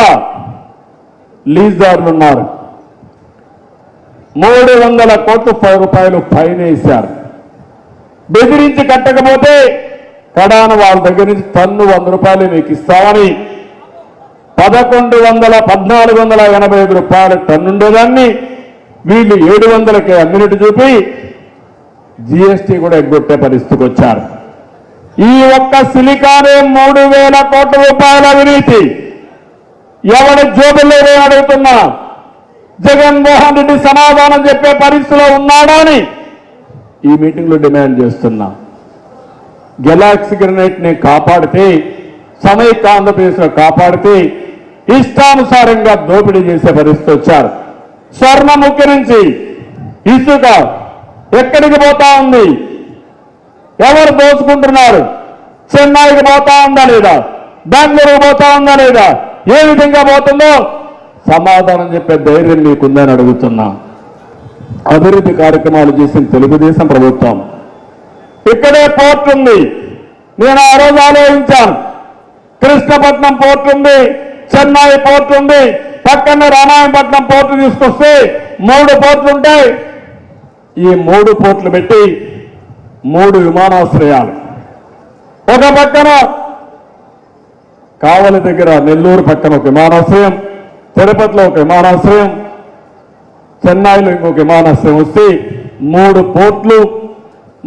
[SPEAKER 1] లీజర్లు ఉన్నారు. 300 కోట్ల రూపాయలు ఫైన్ వేశారు. బెదిరించి కట్టకపోతే కడాన వాళ్ళ దగ్గర నుంచి టన్ను 100 రూపాయలు మీకు ఇస్తామని 1,485 రూపాయల టన్ను ఉండేదాన్ని వీళ్ళు 700కే అమ్మినట్టు చూపి జీఎస్టీ కూడా ఎగ్గొట్టే పరిస్థితికి వచ్చారు. ఈ ఒక్క సిలికానే 3,000 కోట్ల రూపాయల అవినీతి ఎవరి జోబుల్లో అడుగుతున్నా. జగన్మోహన్ రెడ్డి సమాధానం చెప్పే పరిస్థితిలో ఉన్నాడా అని ఈ మీటింగ్లో డిమాండ్ చేస్తున్నా. గెలాక్సీ గ్రనైట్ ని కాపాడితే, సమైక్య ఆంధ్రప్రదేశ్లో కాపాడితే ఇష్టానుసారంగా దోపిడీ చేసే పరిస్థితి వచ్చారు. స్వర్ణముఖి నుంచి ఇసుక ఎక్కడికి పోతా ఉంది? ఎవరు దోచుకుంటున్నారు? చెన్నైకి పోతా ఉందా లేదా? బెంగళూరుకు పోతా ఉందా లేదా? ఏ విధంగా పోతుందో సమాధానం చెప్పే ధైర్యం మీకుందని అడుగుతున్నా. అభివృద్ధి కార్యక్రమాలు చేసిన తెలుగుదేశం ప్రభుత్వం. ఇక్కడే పోర్ట్ ఉంది, నేను ఆ రోజు ఆలోచించాను. కృష్ణపట్నం పోర్ట్ ఉంది, చెన్నై పోర్ట్ ఉంది, పక్కనే రామాయణపట్నం పోర్టు తీసుకొస్తే 3 పోర్టులు ఉంటాయి. ఈ 3 పోర్టులు పెట్టి 3 విమానాశ్రయాలు, ఒక పక్కన కావలి దగ్గర నెల్లూరు పక్కన ఒక విమానాశ్రయం, తిరుపతిలో ఒక విమానాశ్రయం, చెన్నైలో ఇంకొక విమానాశ్రయం వస్తే 3 పోర్టులు,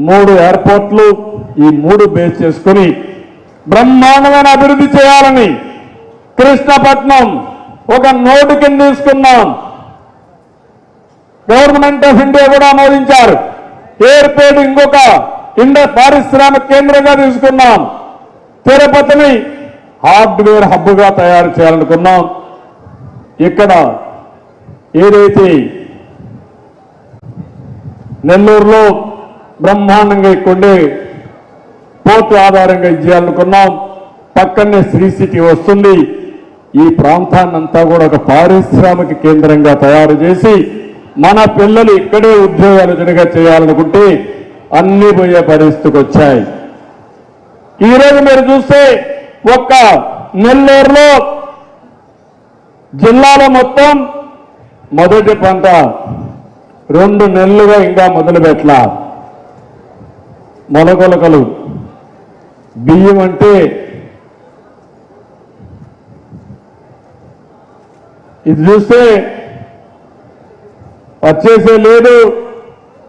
[SPEAKER 1] 3 ఎయిర్పోర్ట్లు, ఈ 3 బేస్ చేసుకుని బ్రహ్మాండమైన అభివృద్ధి చేయాలని కృష్ణపట్నం ఒక నోటు కింద తీసుకున్నాం. గవర్నమెంట్ ఆఫ్ ఇండియా కూడా ఆమోదించారు. ఎయిర్పోర్ట్ ఇంకొక పారిశ్రామిక కేంద్రంగా తీసుకున్నాం. తిరుపతిని హార్డ్వేర్ హబ్గా తయారు చేయాలనుకున్నాం. ఇక్కడ ఏదైతే నెల్లూరులో బ్రహ్మాండంగా ఇక్కడే పోర్టు ఆధారంగా ఇచ్చేయాలనుకున్నాం. పక్కనే శ్రీ సిటీ వస్తుంది. ఈ ప్రాంతాన్నంతా కూడా ఒక పారిశ్రామిక కేంద్రంగా తయారు చేసి మన పిల్లలు ఇక్కడే ఉద్యోగాలు చేయాలనుకుంటే అన్ని పోయే పరిస్థితికి వచ్చాయి. ఈరోజు మీరు చూస్తే ఒక్క నెల్లూరులో జిల్లాలో మొత్తం మొదటి పంట 2 నెలలుగా ఇంకా మొదలు పెట్టలా. మొలకొలకలు బియ్యం అంటే ఇది చూస్తే వచ్చేసే లేదు,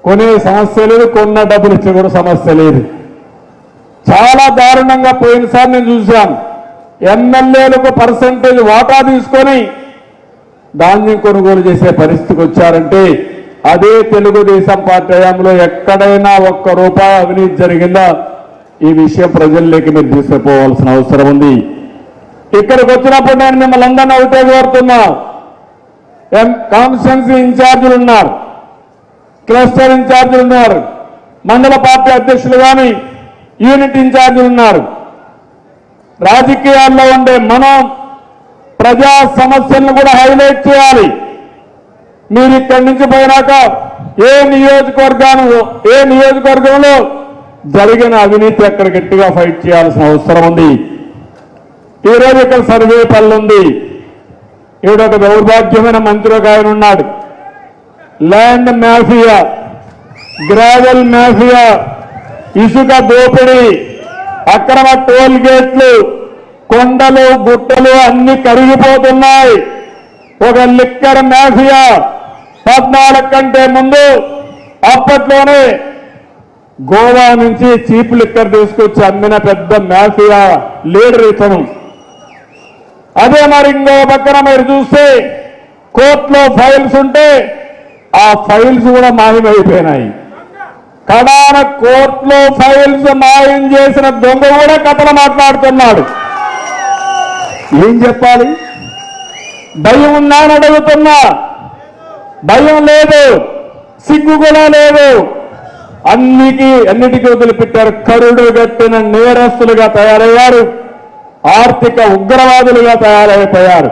[SPEAKER 1] కొనే సమస్య లేదు, కొన్న డబ్బులు ఇచ్చే కూడా సమస్య లేదు. చాలా దారుణంగా పోయినసారి నేను చూశాను. ఎమ్మెల్యేలకు పర్సంటేజ్ వాటా తీసుకొని ధాన్యం కొనుగోలు చేసే పరిస్థితికి వచ్చారంటే అదే తెలుగుదేశం పార్టీ హయాంలో ఎక్కడైనా ఒక్క రూపాయి అవినీతి జరిగిందా? ఈ విషయం ప్రజల్లోకి మీరు తీసుకుపోవాల్సిన అవసరం ఉంది. ఇక్కడికి వచ్చినప్పుడు నేను మిమ్మల్ని అందరినీ ఒకటే కోరుతున్నా, కాన్స్టిట్యున్సీ ఇన్ఛార్జీలు ఉన్నారు, క్లస్టర్ ఇన్ఛార్జీలు ఉన్నారు, మండల పార్టీ అధ్యక్షులు కానీ యూనిట్ ఇన్ఛార్జీలు ఉన్నారు. రాజకీయాల్లో ఉండే మనం ప్రజా సమస్యలను కూడా హైలైట్ చేయాలి. మీరు ఇక్కడి నుంచి పోయినాక ఏ నియోజకవర్గంలో జరిగిన అవినీతి అక్కడ గట్టిగా ఫైట్ చేయాల్సిన అవసరం ఉంది. ఈరోజు ఇక్కడ సర్వే పల్లుంది. ఈడొక దౌర్భాగ్యమైన మంత్రి ఒక ఆయన ఉన్నాడు. ల్యాండ్ మాఫియా, గ్రావెల్ మాఫియా, ఇసుక దోపిడీ, అక్రమ టోల్ గేట్లు, కొండలు గుట్టలు అన్ని కరిగిపోతున్నాయి. ఒక లిక్కర్ మాఫియా 14 కంటే ముందు అప్పట్లోనే గోవా నుంచి చీప్ లిక్కర్ తీసుకొచ్చి అమ్మిన పెద్ద మాఫియా లీడర్ ఇతను. అదే మరి ఇంకో పక్కన మీరు చూస్తే కోర్టులో ఫైల్స్ ఉంటే ఆ ఫైల్స్ కూడా మాయమైపోయినాయి. కడాన కోర్టులో ఫైల్స్ మాయం చేసిన దొంగ కూడా కథలు మాట్లాడుతున్నాడు. ఏం చెప్పాలి? భయం ఉందా అని అడుగుతున్నా. భయం లేదు, సిగ్గు కూడా లేదు. అన్నిటికీ వదిలిపెట్టారు. కరుడు గట్టిన నేరస్తులుగా తయారయ్యారు, ఆర్థిక ఉగ్రవాదులుగా తయారైపోయారు.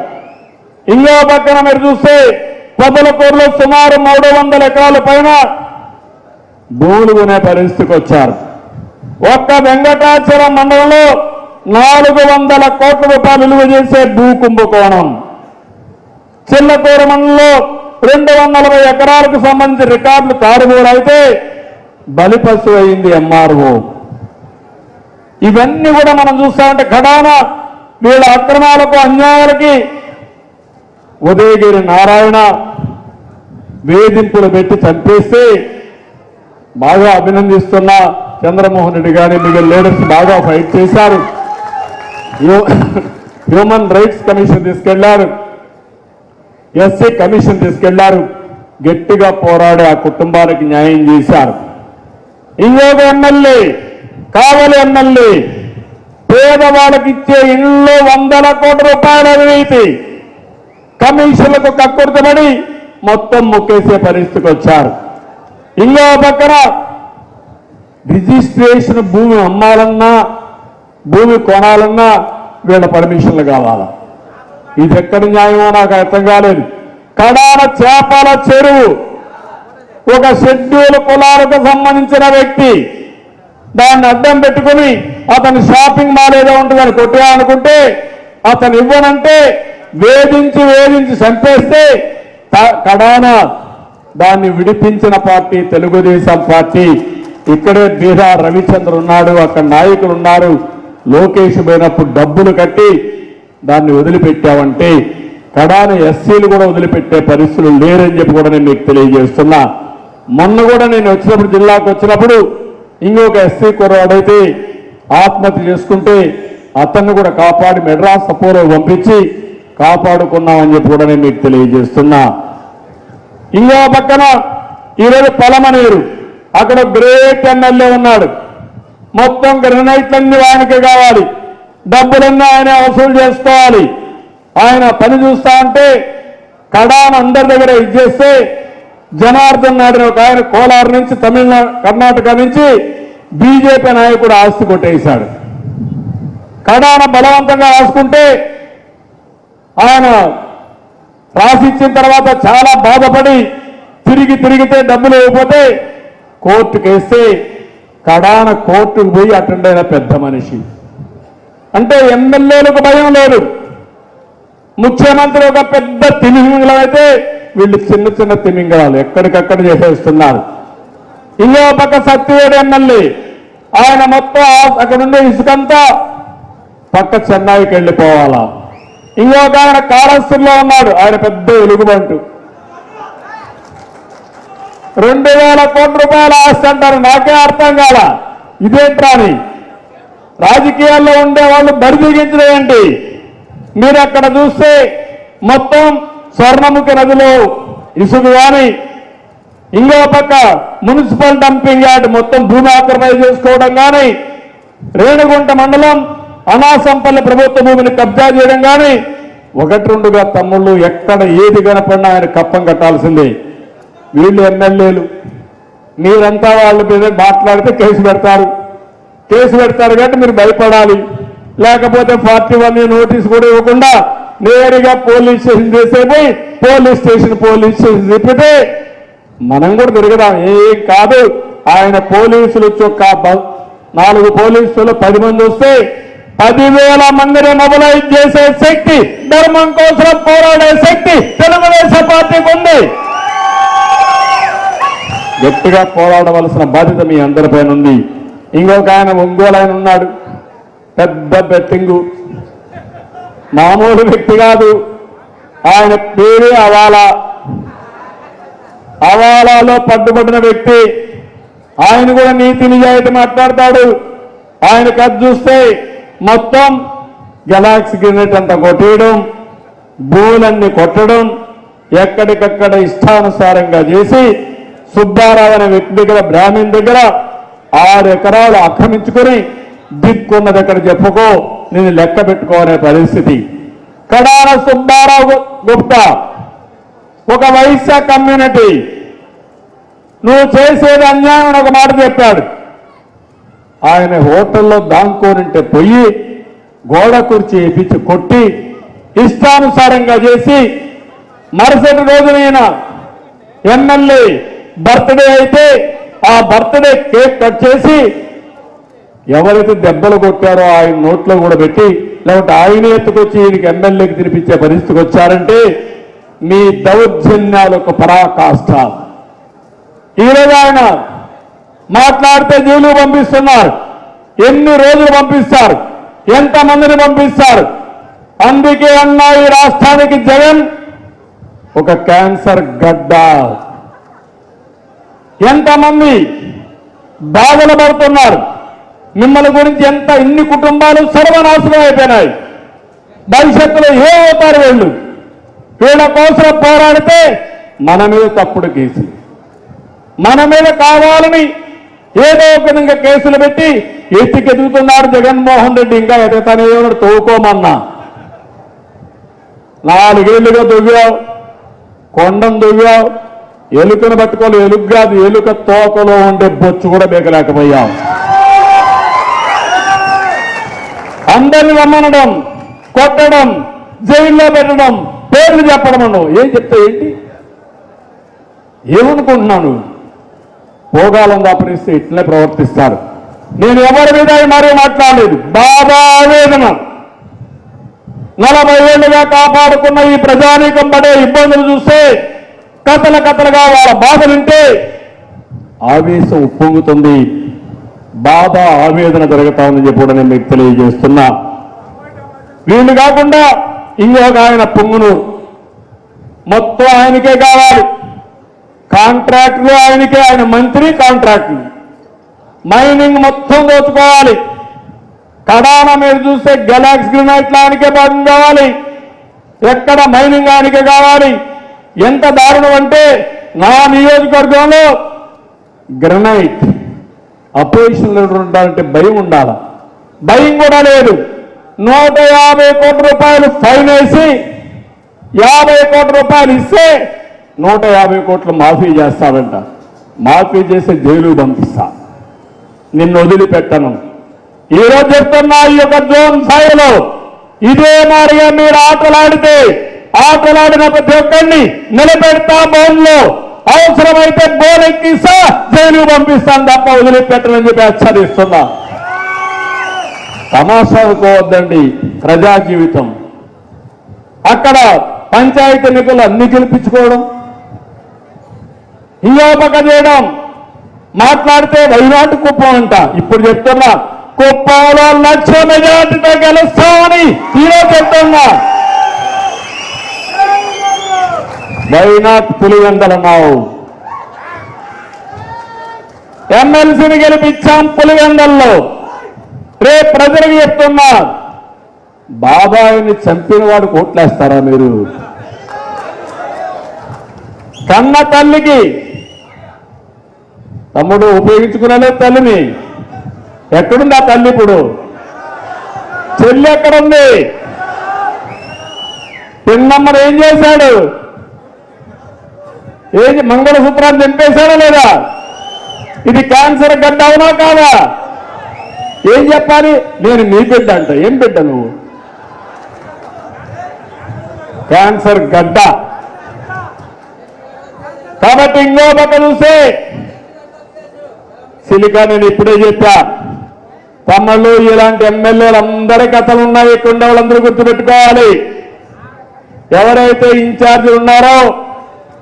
[SPEAKER 1] ఇంకో పక్కన మీరు చూస్తే పొదలకూరులో సుమారు 300 ఎకరాల పైన భూములు కొనే పరిస్థితికి వచ్చారు. ఒక్క వెంకటాచలం మండలంలో 400 కోట్ల రూపాయలు విలువ చేసే భూ కుంభకోణం. చిల్లకూరు మండలంలో 240 ఎకరాలకు సంబంధించి రికార్డులు తారుమూరు అయితే బలిపశు అయింది ఎంఆర్ఓ. ఇవన్నీ కూడా మనం చూస్తామంటే కడాన వీళ్ళ అక్రమాలకు అన్యాయాలకి ఉదయగిరి నారాయణ వేధింపులు పెట్టి చంపేస్తే బాగా అభినందిస్తున్న చంద్రమోహన్ రెడ్డి గారి మిగిలిన లీడర్స్ బాగా ఫైట్ చేశారు. హ్యూమన్ రైట్స్ కమిషన్ తీసుకెళ్లారు, ఎస్సీ కమిషన్ తీసుకెళ్లారు, గట్టిగా పోరాడి ఆ కుటుంబానికి న్యాయం చేశారు. ఇంకొక ఎమ్మెల్యే, కావలి ఎమ్మెల్యే, పేదవాళ్ళకి ఇచ్చే ఇళ్లలో 100 కోట్ల రూపాయల అవినీతి, కమిషన్లకు కక్కుర్తబడి మొత్తం ముక్కేసే పరిస్థితికి వచ్చారు. ఇంకో పక్కన రిజిస్ట్రేషన్ భూమి అమ్మాలన్నా భూమి కొనాలన్నా వీళ్ళ పర్మిషన్లు కావాలా? ఇది ఎక్కడి న్యాయమో నాకు అర్థం కాలేదు. కడాన చేపల చెరువు ఒక షెడ్యూల్ కులాలకు సంబంధించిన వ్యక్తి దాన్ని అడ్డం పెట్టుకుని అతను షాపింగ్ మాల్ ఏదో ఉంటుందని కొట్టేయాలనుకుంటే అతను ఇవ్వనంటే వేధించి చంపేస్తే కడాన దాన్ని విడిపించిన పార్టీ తెలుగుదేశం పార్టీ. ఇక్కడే బీదా రవిచంద్ర ఉన్నాడు, అక్కడ నాయకులు ఉన్నారు. లోకేష్ పోయినప్పుడు డబ్బులు కట్టి దాన్ని వదిలిపెట్టావంటే కడాన ఎస్సీలు కూడా వదిలిపెట్టే పరిస్థితులు లేరని చెప్పి కూడా నేను మీకు తెలియజేస్తున్నా. మొన్న కూడా నేను వచ్చినప్పుడు జిల్లాకు వచ్చినప్పుడు ఇంకొక ఎస్సీ కుర్రాడైతే ఆత్మహత్య చేసుకుంటే అతన్ని కూడా కాపాడి మెడ్రాస్ అపోలో పంపించి కాపాడుకున్నామని చెప్పి కూడా నేను మీకు తెలియజేస్తున్నా. ఇంకో పక్కన ఈరోజు పలమనేరు అక్కడ గ్రేట్ ఎమ్మెల్యే ఉన్నాడు. మొత్తం గ్రనైట్లన్నీ ఆయనకే కావాలి, డబ్బులన్నీ ఆయన వసూలు చేసుకోవాలి. ఆయన పని చూస్తా అంటే కడాన అందరి దగ్గర ఇచ్చేస్తే జనార్దన్ నాయుడు ఒక ఆయన కోలారు నుంచి కర్ణాటక నుంచి బీజేపీ నాయకుడు ఆస్తి కొట్టేశాడు. కడాన బలవంతంగా రాసుకుంటే ఆయన రాసిచ్చిన తర్వాత చాలా బాధపడి తిరిగితే డబ్బులు ఇవ్వకపోతే కోర్టుకు వేస్తే కడాన కోర్టుకు పోయి అటెండ్ అయిన పెద్ద మనిషి. అంటే ఎమ్మెల్యేలకు భయం లేదు. ముఖ్యమంత్రి ఒక పెద్ద తిమింగళం అయితే వీళ్ళు చిన్న తిమింగళాలు ఎక్కడికక్కడ చేసేస్తున్నారు. ఇంకో పక్క సత్యవేడు ఎమ్మెల్యే ఆయన మొత్తం అక్కడ ఉండే ఇసుకంతా పక్క చెన్నైకి వెళ్ళిపోవాలా. ఇంకొక ఆయన కాళహస్తిలో ఉన్నాడు, ఆయన పెద్ద ఎలుగుబంటు. 2000 కోట్ల రూపాయల ఆస్తి అంటారు. నాకే అర్థం కాల, ఇదేంట్రాని. రాజకీయాల్లో ఉండే వాళ్ళు బరి దిగించడం ఏంటి? మీరు అక్కడ చూస్తే మొత్తం స్వర్ణముఖి నదిలో ఇసుక కానీ, ఇంకో పక్క మున్సిపల్ డంపింగ్ యార్డ్ మొత్తం భూమి ఆక్రమణ చేసుకోవడం కానీ, రేణుగుంట మండలం అనాసంపల్లి ప్రభుత్వ భూమిని కబ్జా చేయడం కానీ, 1-2గా తమ్ముళ్ళు ఎక్కడ ఏది కనపడినా ఆయన కప్పం కట్టాల్సిందే. వీళ్ళు ఎమ్మెల్యేలు, మీరంతా వాళ్ళ మీద మాట్లాడితే కేసు పెడతారు కాబట్టి మీరు భయపడాలి. లేకపోతే 41 నోటీస్ కూడా ఇవ్వకుండా నేరుగా పోలీస్ స్టేషన్ చేసేపోయి పోలీస్ స్టేషన్ తిప్పితే మనం కూడా తిరగదాం, ఏం కాదు. ఆయన పోలీసులు చొక్క 4 పోలీసులు 10 మంది వస్తే 10,000 మందిని మొబలైజ్ చేసే శక్తి, ధర్మం కోసం పోరాడే శక్తి తెలుగుదేశం పార్టీకి ఉంది. గట్టిగా పోరాడవలసిన బాధ్యత మీ అందరిపైన ఉంది. ఇంకొక ఆయన ఒంగోలు ఆయన ఉన్నాడు, పెద్ద బెట్టింగు, మామూలు వ్యక్తి కాదు. ఆయన పేరే అవాలాలో పట్టుబడిన వ్యక్తి. ఆయన కూడా నీతి నిజాయితీ మాట్లాడతాడు. ఆయన కథ చూస్తే మొత్తం గెలాక్సీ గ్రెనేట్ అంతా కొట్టేయడం, భూములన్నీ కొట్టడం, ఎక్కడికక్కడ ఇష్టానుసారంగా చేసి సుబ్బారావు అనే వ్యక్తి దగ్గర, బ్రాహ్మణ్ దగ్గర 6 ఎకరాలు ఆక్రమించుకొని దిక్కున్న దగ్గర చెప్పుకో, నేను లెక్క పెట్టుకోవాలనే పరిస్థితి. కడాన సుబ్బారావు గుప్తా ఒక వైశ్య కమ్యూనిటీ, నువ్వు చేసేది అన్యాయం అని ఒక మాట చెప్పాడు. ఆయన హోటల్లో దాంకోనింటే పొయ్యి గోడ కుర్చీ వేపించి కొట్టి ఇష్టానుసారంగా చేసి, మరుసటి రోజునైన ఎమ్మెల్యే బర్త్డే అయితే ఆ బర్త్డే కేక్ కట్ చేసి ఎవరైతే దెబ్బలు కొట్టారో ఆయన నోట్లో కూడా పెట్టి, లేకపోతే ఆయన ఎత్తుకొచ్చి ఈయనకి ఎమ్మెల్యేకి తినిపించే పరిస్థితికి వచ్చారంటే మీ దౌర్జన్యాలకు పరాకాష్ట. ఈరోజు ఆయన మాట్లాడితే జైలు పంపిస్తున్నారు. ఎన్ని రోజులు పంపిస్తారు, ఎంతమందిని పంపిస్తారు? అందుకే అన్నా ఈ రాష్ట్రానికి జగన్ ఒక క్యాన్సర్ గడ్డ. ఎంతమంది బాధలు పడుతున్నారు, మిమ్మల్ని గురించి ఇన్ని కుటుంబాలు సర్వనాశనం అయిపోయినాయి. భవిష్యత్తులో ఏమవుతారు వీళ్ళు? వీళ్ళ కోసం పోరాడితే మన మీద తప్పుడు కేసులు, మన మీద కావాలని ఏదో ఒక విధంగా కేసులు పెట్టి ఎత్తికెదుగుతున్నాడు జగన్మోహన్ రెడ్డి. ఇంకా ఎదతానే తోకోమన్నా 4 ఏళ్లుగా దువ్వావు, కొండను దువ్వావు, ఎలుకను పట్టుకోవాలి. ఎలుగు కాదు, ఎలుక తోకలో ఉండే బొచ్చు కూడా బేకలేకపోయాం. అందరిని రమ్మనడం, కొట్టడం, జైల్లో పెట్టడం, పేర్లు చెప్పడం. ఏం చెప్తా ఏంటి? ఏమనుకుంటున్నాను? భోగాలను దాపరిస్తే ఇట్లనే ప్రవర్తిస్తారు. నేను ఎవరి మీద మరీ మాట్లాడలేదు. బాబా ఆవేదన, 40 ఏళ్లుగా కాపాడుకున్న ఈ ప్రజానీకం పడే ఇబ్బందులు చూస్తే కథలుగా వాళ్ళ బాధలుంటే ఆవేశం ఉప్పొంగుతుంది, బాధ ఆవేదన జరుగుతా ఉందని చెప్పి కూడా నేను మీకు తెలియజేస్తున్నా. వీళ్ళు కాకుండా ఇంకొక ఆయన పొంగును మొత్తం ఆయనకే కావాలి, కాంట్రాక్టులు ఆయనకే, ఆయన మంత్రి కాంట్రాక్టులు, మైనింగ్ మొత్తం దోచుకోవాలి. కడాన మీరు చూస్తే గెలాక్సీ గ్రెనైట్ ఆయనకే భాగం కావాలి, ఎక్కడ మైనింగ్ ఆయనకే కావాలి. ఎంత దారుణం అంటే నా నియోజకవర్గంలో గ్రెనైట్ అపోజిషన్ లీడర్ ఉండాలంటే భయం ఉండాలి, భయం కూడా లేదు. 150 కోట్ల రూపాయలు ఫైన్ వేసి 50 కోట్ల రూపాయలు ఇస్తే 150 కోట్లు మాఫీ చేస్తాడంట. మాఫీ చేసి జైలు పంపిస్తా, నిన్ను వదిలిపెట్టను. ఈరోజు చెప్తున్నా, ఈ యొక్క జోన్ స్థాయిలో ఇదే మారిగా మీరు ఆటలాడిన ప్రతి ఒక్కరిని నిలబెడతా, బోన్లో అవసరమైతే బోన్ ఎక్కిస్తా, జైలు పంపిస్తాను తప్ప వదిలిపెట్టనని చెప్పి హెచ్చరిస్తున్నా. తమాషా అనుకోవద్దండి ప్రజా జీవితం. అక్కడ పంచాయతీ ఎన్నికలు అన్ని గెలిపించుకోవడం, ఇంకో పక్క చేయడం, మాట్లాడితే వైనాటు కుప్పం అంట. ఇప్పుడు చెప్తున్నా కుప్పంలో 1,00,000 మెజార్టీతో గెలుస్తామని ఈరోజు చెప్తున్నా. వైనాట్ పులివెందలన్నావు, ఎమ్మెల్సీని గెలిపించాం పులివెందల్లో. రేపు ప్రజలకు చెప్తున్నా, బాబాయిని చంపిన వాడు కోట్లేస్తారా మీరు? కన్న తల్లికి తమ్ముడు ఉపయోగించుకునే తల్లిని, ఎక్కడుంది ఆ తల్లి? ఇప్పుడు చెల్లి ఎక్కడుంది? పిన్నమ్మడు ఏం చేశాడు? ఏది మంగళసూత్రాన్ని తెంపేశాడా లేదా? ఇది క్యాన్సర్ గడ్డ అవునా కాదా? ఏం చెప్పాలి? నేను నీ బిడ్డ అంట. ఏం బిడ్డ నువ్వు? క్యాన్సర్ గడ్డ. కాబట్టి ఇంకో పక్క చూస్తే సిలికా, నేను ఇప్పుడే చెప్పా, తమ్ముళ్ళు ఇలాంటి ఎమ్మెల్యేలు అందరి కథలు ఉన్నాయి. ఇక్కడ వాళ్ళందరూ గుర్తుపెట్టుకోవాలి. ఎవరైతే ఇన్ఛార్జ్ ఉన్నారో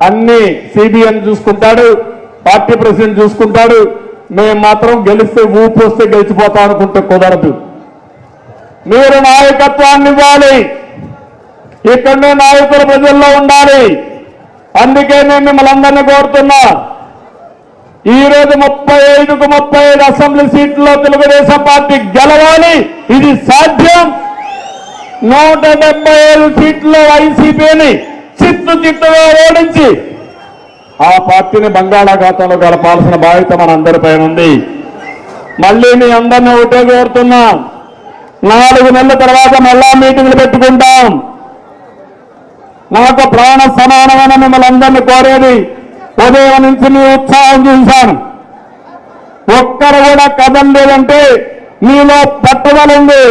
[SPEAKER 1] అన్ని సిబిఎం చూసుకుంటాడు, పార్టీ ప్రెసిడెంట్ చూసుకుంటాడు. మేము మాత్రం గెలిస్తే ఊపు వస్తే గెలిచిపోతాం అనుకుంటే కుదరదు. మీరు నాయకత్వాన్ని ఇవ్వాలి. ఇక్కడనే నాయకులు ప్రజల్లో ఉండాలి. అందుకే నేను మిమ్మల్ని అందరినీ కోరుతున్నా, ఈరోజు 35కు 35 అసెంబ్లీ సీట్లలో తెలుగుదేశం పార్టీ గెలవాలి. ఇది సాధ్యం. 175 సీట్లలో వైసీపీని చిత్తుగా ఓడించి ఆ పార్టీని బంగాళాఖాతంలో గడపాల్సిన బాధ్యత మనందరిపైన ఉంది. మళ్ళీ మీ అందరినీ ఒకటే కోరుతున్నా, 4 నెలల తర్వాత మళ్ళా మీటింగ్లు పెట్టుకుంటాం. నాకు ప్రాణ సమానమైన మిమ్మల్ని అందరినీ కోరేది, ఉదయం నుంచి మీ ఉత్సాహం చూశాను. ఒక్కరు కూడా కథం లేదంటే మీలో పట్టుదల ఉంది,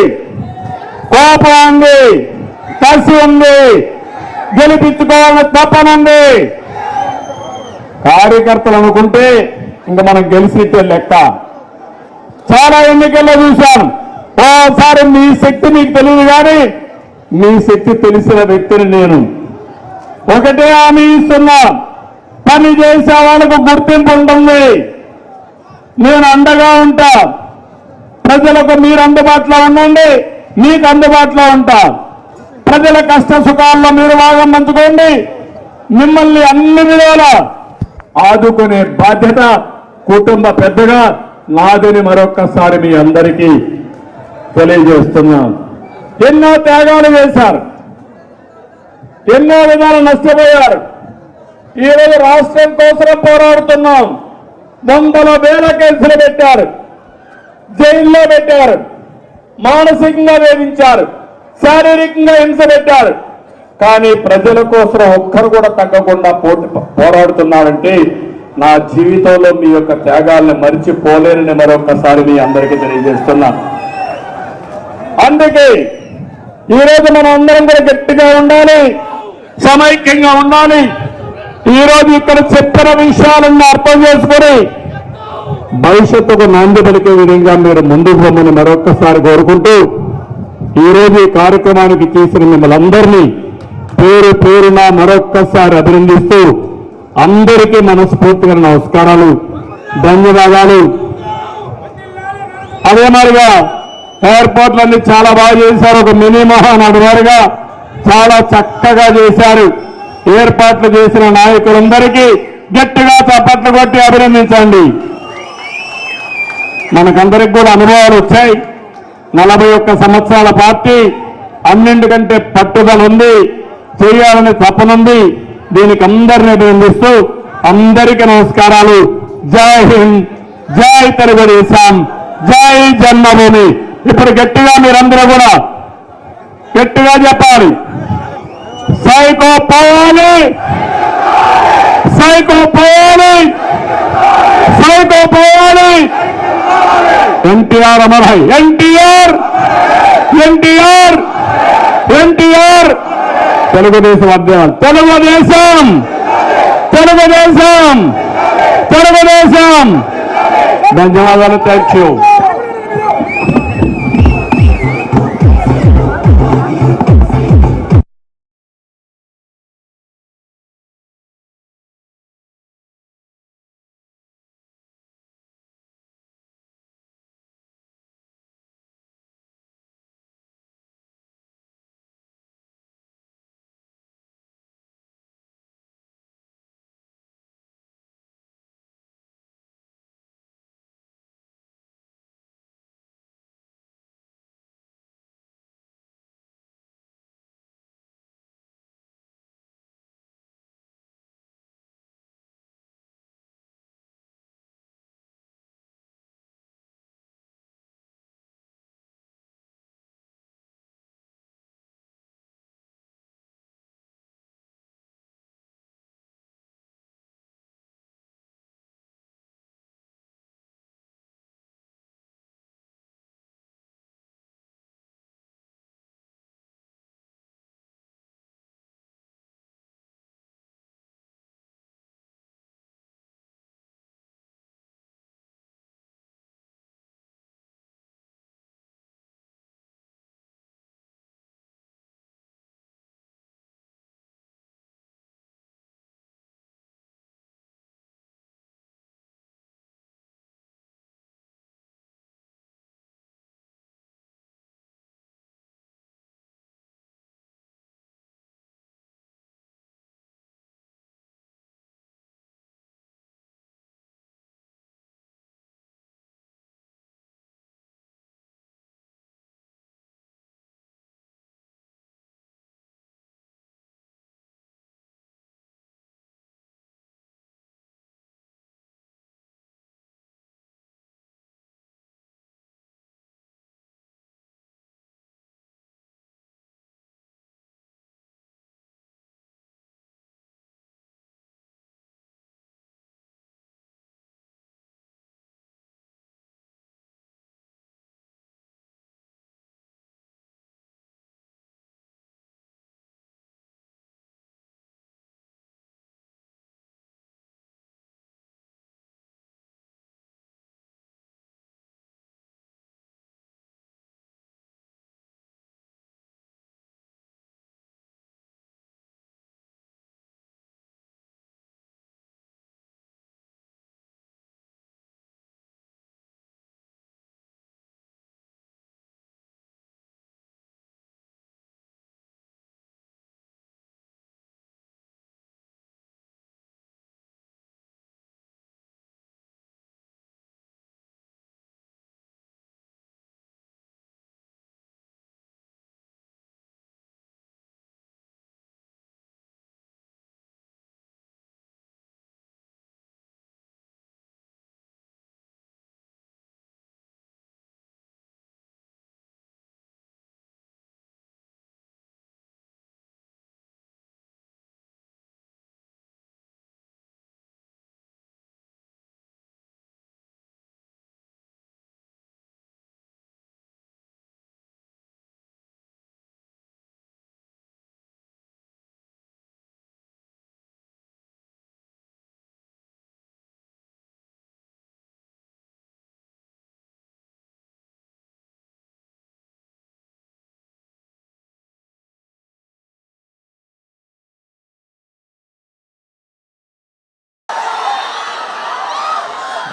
[SPEAKER 1] కోపం ఉంది, కసి ఉంది, గెలిపించుకోవాలని తపన ఉంది. కార్యకర్తలు అనుకుంటే ఇంకా మనం గెలిచితే లెక్క. చాలా ఎన్నికల్లో చూశాను, ఓసారి మీ శక్తి మీకు తెలియదు కానీ మీ శక్తి తెలిసిన వ్యక్తిని నేను. ఒకటే హామీ ఇస్తున్నా, పని చేసే వాళ్ళకు గుర్తింపు ఉంటుంది. నేను అండగా ఉంటా. ప్రజలకు మీరు అందుబాటులో ఉండండి, మీకు అందుబాటులో ఉంటా. ప్రజల కష్ట సుఖాల్లో మీరు భాగం పంచుకోండి. మిమ్మల్ని అన్ని విధాలా ఆదుకునే బాధ్యత కుటుంబ పెద్దగా నాదని మరొక్కసారి మీ అందరికీ తెలియజేస్తున్నాను. ఎన్నో త్యాగాలు చేశారు, ఎన్నో విధాలు నష్టపోయారు. ఈరోజు రాష్ట్రం కోసం పోరాడుతున్నాం. వందల వేల కేసులు పెట్టారు, జైల్లో పెట్టారు, మానసికంగా వేధించారు, శారీరకంగా హింస పెట్టారు. కానీ ప్రజల కోసం ఒక్కరు కూడా తగ్గకుండా పోరాడుతున్నారంటే నా జీవితంలో మీ యొక్క త్యాగాలను మరిచిపోలేనని మరొకసారి మీ అందరికీ తెలియజేస్తున్నా. అందుకే ఈరోజు మనం అందరం కూడా గట్టిగా ఉండాలి, సమైక్యంగా ఉండాలి. ఈరోజు ఇక్కడ చెప్పిన విషయాలను అర్థం చేసుకుని భవిష్యత్తుకు నాంది పలికే విధంగా మీరు ముందుకు పోమని మరొక్కసారి కోరుకుంటూ, ఈరోజు ఈ కార్యక్రమానికి చేసిన మిమ్మల్ని అందరినీ పేరు పేరున మరొక్కసారి అభినందిస్తూ అందరికీ మనస్ఫూర్తిగా నమస్కారాలు, ధన్యవాదాలు. అదే మాదిరిగా ఎయిర్పోర్ట్లన్నీ చాలా బాగా చేశారు. ఒక మినీ మహానాడు వారిగా చాలా చక్కగా చేశారు. ఏర్పాట్లు చేసిన నాయకులందరికీ గట్టిగా చప్పట్లు కొట్టి అభినందించండి. మనకందరికి కూడా అనుభవాలు వచ్చాయి. 41 సంవత్సరాల పార్టీ, అన్నింటికంటే పట్టుదల ఉంది, చేయాలని తపనుంది. దీనికి అందరినీ అభినందిస్తూ అందరికీ నమస్కారాలు. జై హింద్, జై తెలుగుదేశం, జై జన్మభూమి. ఇప్పుడు గట్టిగా మీరందరూ కూడా గట్టిగా చెప్పాలి, సైకో పోవాలి, సైకో పోవాలి, సైకో పోవాలి. ఎన్టీఆర్ అమర్ హై, ఎన్టీఆర్, ఎన్టీఆర్, ఎన్టీఆర్. తెలుగుదేశం అధ్యయనం, తెలుగుదేశం, తెలుగుదేశం, తెలుగుదేశం. ధన్యవాదాలు. Thank you.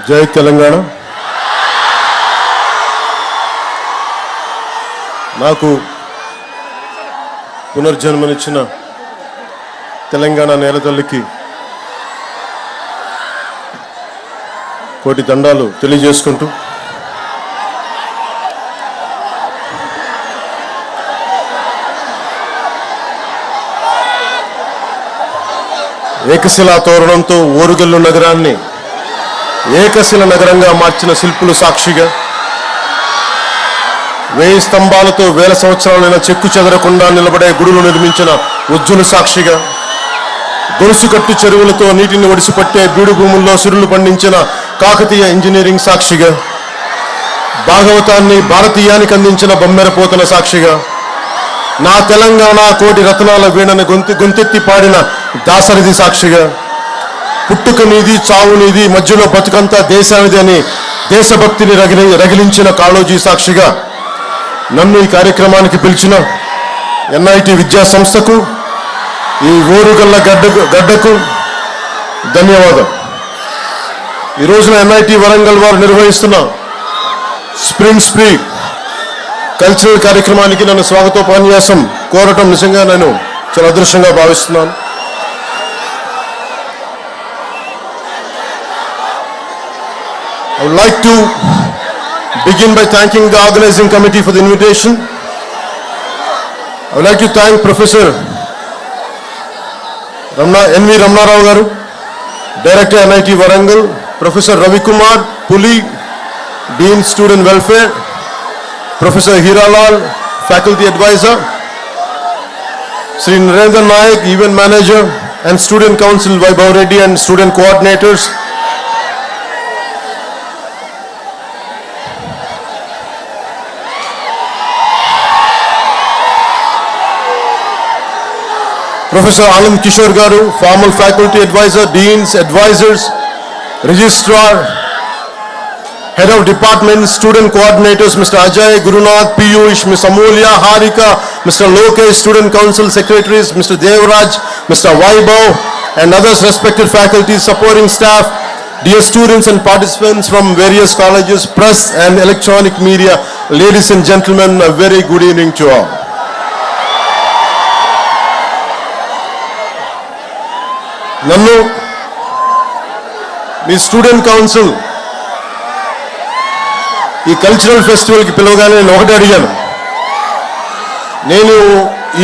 [SPEAKER 2] జై తెలంగాణ. నాకు పునర్జన్మనిచ్చిన తెలంగాణ నేల తల్లికి కోటి దండాలు తెలియజేసుకుంటూ ఏకశిలా తోరణంతో ఓరుగల్లు నగరాన్ని ఏకశిల నగరంగా మార్చిన శిల్పులు సాక్షిగా, 1000 స్తంభాలతో వేల సంవత్సరాలైన చెక్కు చెదరకుండా నిలబడే గుడులు నిర్మించిన ఉజ్జుల సాక్షిగా, గొలుసుకట్టు చెరువులతో నీటిని ఒడిసిపట్టే బీడు భూముల్లో సిరులు పండించిన కాకతీయ ఇంజనీరింగ్ సాక్షిగా, భాగవతాన్ని భారతీయానికి అందించిన బొమ్మెరపోతన సాక్షిగా, నా తెలంగాణ కోటి రత్నాల వీణను గొంతెత్తి పాడిన దాసరిది సాక్షిగా, పుట్టుక నీది చావు నీది మధ్యలో బతుకంతా దేశానిది అని దేశభక్తిని రగిలించిన కాళోజీ సాక్షిగా, నన్ను ఈ కార్యక్రమానికి పిలిచిన ఎన్ఐటి విద్యా సంస్థకు, ఈ ఓరుగల్ల గడ్డకు ధన్యవాదాలు. ఈ రోజున ఎన్ఐటి వరంగల్ వారు నిర్వహిస్తున్న స్ప్రింగ్ స్ప్రీ కల్చరల్ కార్యక్రమానికి నన్ను స్వాగతోపన్యాసం కోరటం నిజంగా నేను చాలా అదృష్టంగా భావిస్తున్నాను. I would like to begin by thanking the organizing committee for the invitation. I would like to thank Professor N.V. Ramnarao Garu, Director NIT Warangal, Professor Ravi Kumar Puli, Dean Student Welfare, Professor Hiralal, Faculty Advisor, Sri Narendra Nayak, Event Manager, and Student Council Vaibhav Reddy and Student Coordinators. Professor Anand Kishore Garu, Formal Faculty Advisor, Deans, Advisors, Registrar, Head of Department, Student Coordinators, Mr. Ajay, Gurunath, Piyush, Ms. Amulya, Harika, Mr. Lokesh, Student Council Secretaries, Mr. Devraj, Mr. Vaibhav, and others respected faculty, supporting staff, dear students and participants from various colleges, press and electronic media, ladies and gentlemen, a very good evening to all. నన్ను మీ student council ఈ cultural ఫెస్టివల్కి పిలవగానే నేను ఒకటి అడిగాను, నేను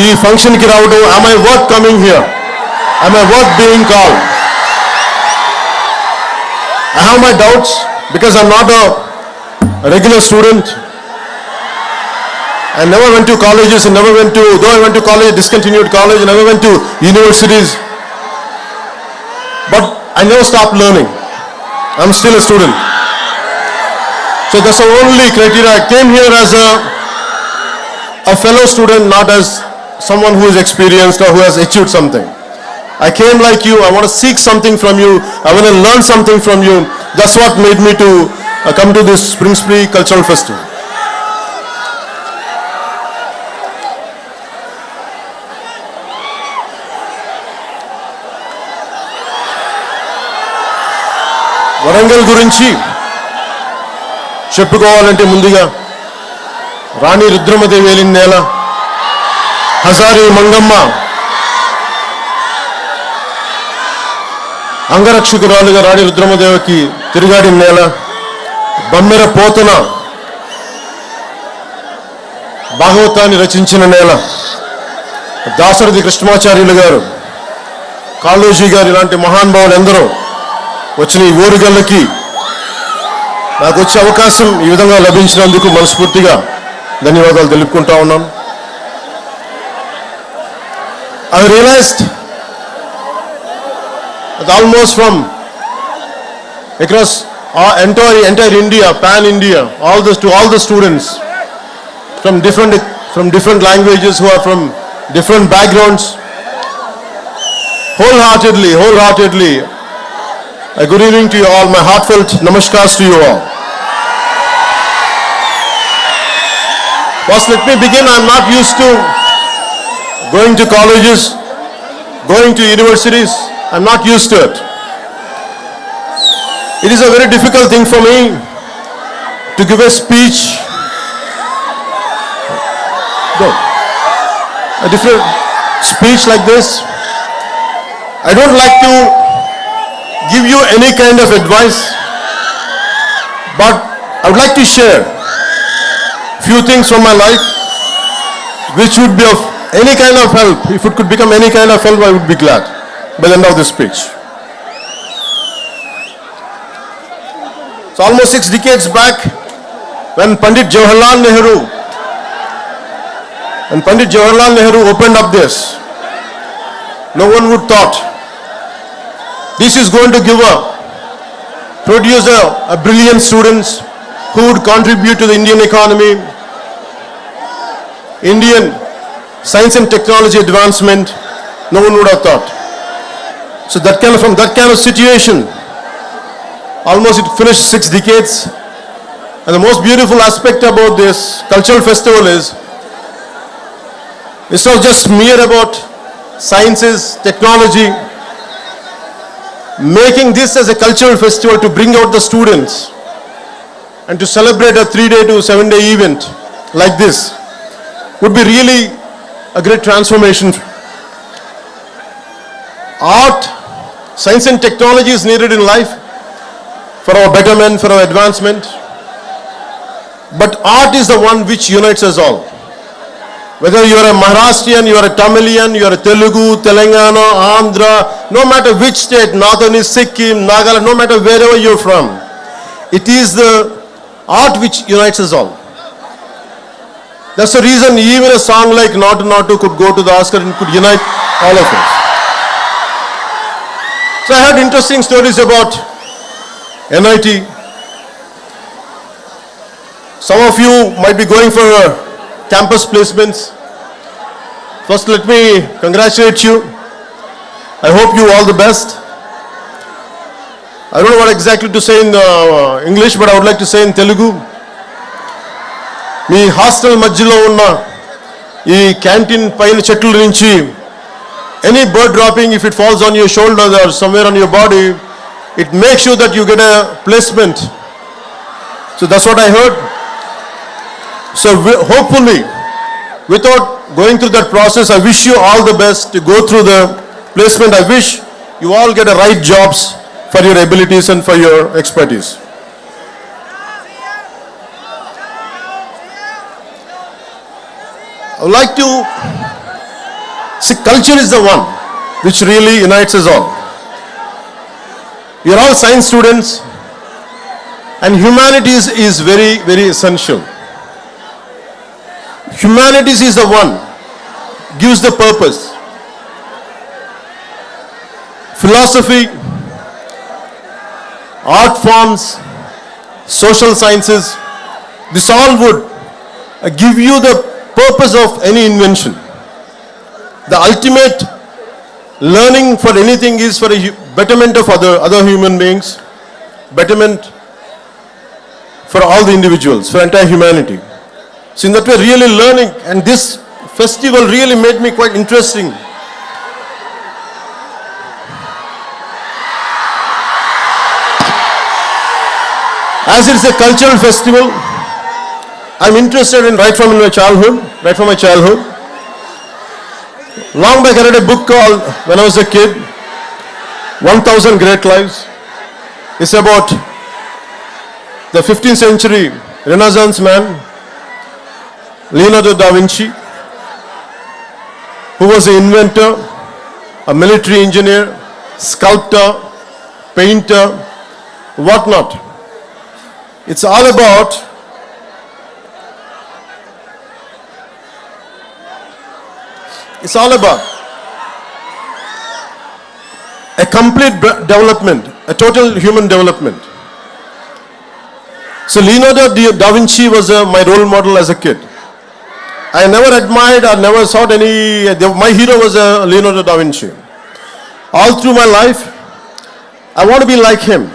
[SPEAKER 2] ఈ ఫంక్షన్కి రావడం, am I worth coming here? Am I worth being called? I have my doubts because I'm not a regular student. I never went to colleges and never went to, though I went to college, discontinued college, I never went to universities. But I never stopped learning. I'm still a student. So that's the only criteria. I came here as a fellow student, not as someone who is experienced or who has achieved something. I came like you. I want to seek something from you. I want to learn something from you. That's what made me to come to this Spring Spree Cultural Festival. Warangal గురించి చెప్పుకోవాలంటే ముందుగా రాణి రుద్రమదేవి ఏలిన నేల, హజారీ మంగమ్మ అంగరక్షకురాలుగా రాణి రుద్రమదేవికి తిరుగాడిన నేల, బమ్మెర పోతన భాగవతాన్ని రచించిన నేల, దాశరథి కృష్ణమాచార్యులు గారు, కాళోజీ గారు ఇలాంటి మహానుభావులు ఎందరో వచ్చిన ఈ ఓరుగల్లకి నాకు వచ్చే అవకాశం ఈ విధంగా లభించినందుకు మనస్ఫూర్తిగా ధన్యవాదాలు తెలుపుకుంటా ఉన్నాను. I realized that almost from across entire India, pan India, all the students from different languages who are from different backgrounds, wholeheartedly, a good evening to you all. My heartfelt namaskars to you all. First, let me begin. I'm not used to going to colleges, going to universities. I'm not used to it. It is a very difficult thing for me to give a speech. A different speech like this. I don't like to give you any kind of advice, but I would like to share few things from my life which would be of any kind of help. If it could become any kind of help, I would be glad by the end of this speech. So almost 6 decades back, when Pandit Jawaharlal Nehru opened up this, no one would thought this is going to produce a brilliant students who would contribute to the Indian economy, Indian science and technology advancement. No one would have thought. So from that kind of situation, almost it finished 6 decades. And the most beautiful aspect about this cultural festival is, it's not just mere about sciences, technology. Making this as a cultural festival to bring out the students and to celebrate a 3-day to 7-day event like this would be really a great transformation. Art, science and technology is needed in life for our betterment, for our advancement. But art is the one which unites us all. Whether you are a Maharashtrian, you are a Tamilian, you are a Telugu, Telangana, Andhra, no matter which state, Northern is Sikkim, Nagaland, no matter wherever you are from, it is the art which unites us all. That's the reason even a song like Natu Natu could go to the Oscar and could unite all of us. So I heard interesting stories about NIT. Some of you might be going for campus placements. First, let me congratulate you. I hope you all the best. I don't know what exactly to say in English, but I would like to say in Telugu. మీ hostel మధ్యలో ఉన్న ఈ canteen పైన చెట్ల నుంచి any bird dropping if it falls on your shoulder or somewhere on your body it makes sure that you get a placement. So that's what I heard. So hopefully, without going through that process, I wish you all the best to go through the placement. I wish you all get the right jobs for your abilities and for your expertise. I would like to see, culture is the one which really unites us all. We are all science students, and humanities is very, very essential. Humanities is the one gives the purpose. Philosophy, art forms, social sciences, this all would give you the purpose of any invention. The ultimate learning for anything is for a betterment of other human beings, betterment for all the individuals, for entire humanity. So in that way, really learning, and this festival really made me quite interesting. As it is a cultural festival, I'm interested in right from my childhood. Long back I read a book called, when I was a kid, 1000 Great Lives. It's about the 15th century Renaissance man, Leonardo da Vinci, who was an inventor, a military engineer, sculptor, painter, whatnot. It's all about a complete development, a total human development. So Leonardo da Vinci was my role model as a kid. I never admired or never sought my hero was Leonardo da Vinci. All through my life, I want to be like him,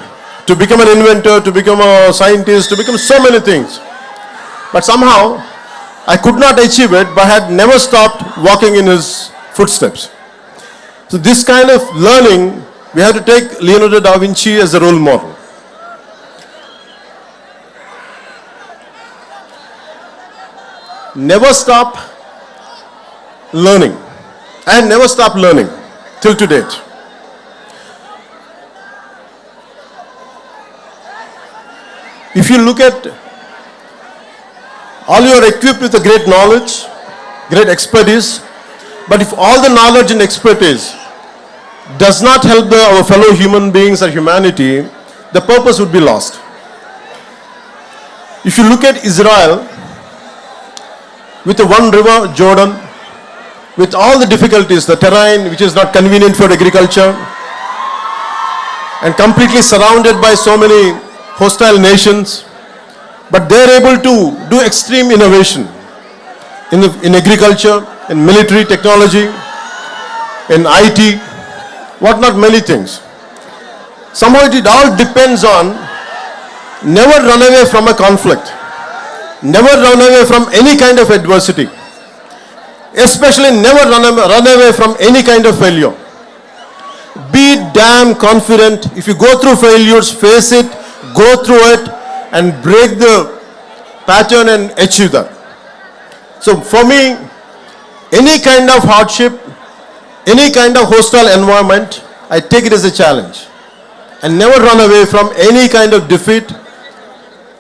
[SPEAKER 2] to become an inventor, to become a scientist, to become so many things. But somehow, I could not achieve it, but had never stopped walking in his footsteps. So this kind of learning, we have to take Leonardo da Vinci as a role model. never stop learning. I never stopped learning till to date. If you look at, all you are equipped with a great knowledge, great expertise, but if all the knowledge and expertise does not help our fellow human beings or humanity, the purpose would be lost. If you look at Israel, with the one river, Jordan, with all the difficulties, the terrain which is not convenient for agriculture, and completely surrounded by so many hostile nations, but they are able to do extreme innovation in agriculture, in military technology, in IT, what not many things. Somehow it all depends on never run away from a conflict, never run away from any kind of adversity, especially never run away from any kind of failure. Be damn confident. If you go through failures, face it, go through it, and break the pattern and achieve that. So for me, any kind of hardship, any kind of hostile environment, I take it as a challenge. And never run away from any kind of defeat,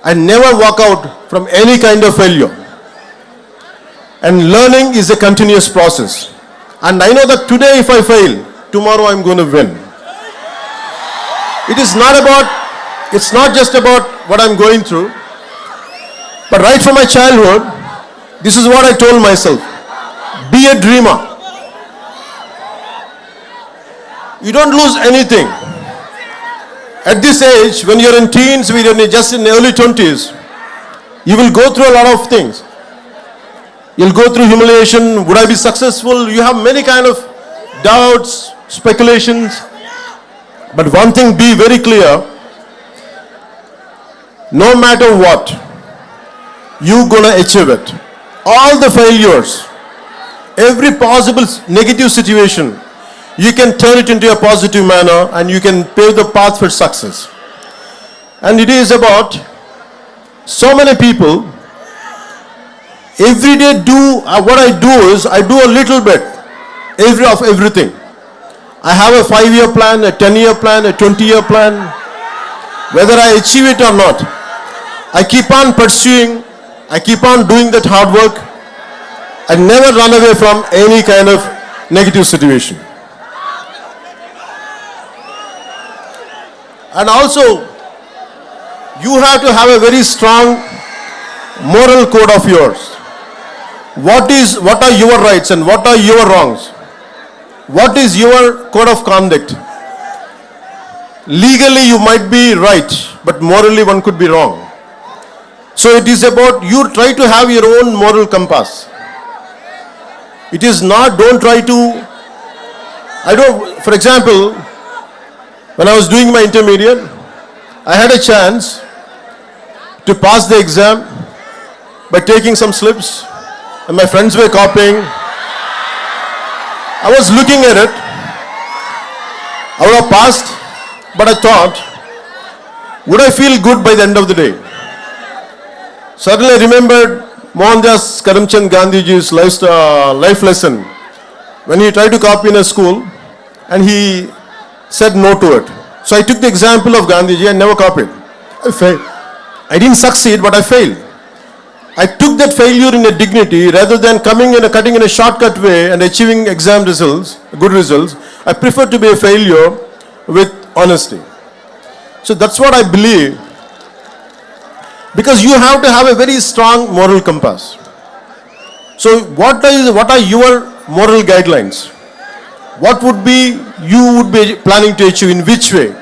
[SPEAKER 2] and never walk out from any kind of failure. And learning is a continuous process. And I know that today if I fail, tomorrow I'm going to win. It's not just about what I'm going through, but right from my childhood, this is what I told myself. Be a dreamer. You don't lose anything. At this age, when you're in teens, when you're just in the early 20s, you will go through a lot of things. You'll go through humiliation. Would I be successful? You have many kind of doubts, speculations. But one thing, be very clear. No matter what, you're gonna achieve it. All the failures, every possible negative situation, you can turn it into a positive manner and you can pave the path for success. And it is about so many people, every day what I do is, I do a little bit of everything. I have a 5-year plan, a 10-year plan, a 20-year plan. Whether I achieve it or not, I keep on pursuing, I keep on doing that hard work. I never run away from any kind of negative situation. And also, you have to have a very strong moral code of yours. What are your rights and what are your wrongs? What is your code of conduct? Legally you might be right, but morally one could be wrong. So it is about you try to have your own moral compass. It is not, for example, when I was doing my intermediate, I had a chance to pass the exam by taking some slips, and my friends were copying. I was looking at it. I would have passed, but I thought, would I feel good by the end of the day? Suddenly I remembered Mohandas Karamchand Gandhiji's life lesson when he tried to copy in a school and he said no to it. So I took the example of Gandhiji and never copied. I failed. I didn't succeed, but I failed. I took that failure in a dignity rather than cutting in a shortcut way and achieving exam results, good results. I prefer to be a failure with honesty. So that's what I believe. Because you have to have a very strong moral compass. So what are your moral guidelines? What you would be planning to achieve, in which way?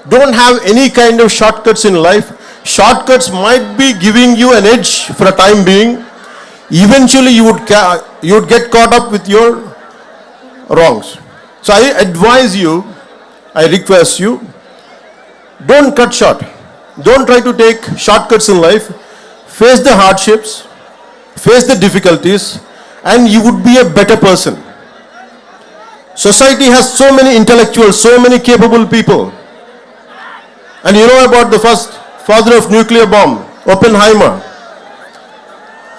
[SPEAKER 2] Don't have any kind of shortcuts in life. Shortcuts might be giving you an edge for a time being. Eventually you would get caught up with your wrongs. So I advise you, I request you, don't cut short. Don't try to take shortcuts in life. Face the hardships, face the difficulties, and you would be a better person. Society has so many intellectuals, so many capable people. And you know about the first father of nuclear bomb, Oppenheimer.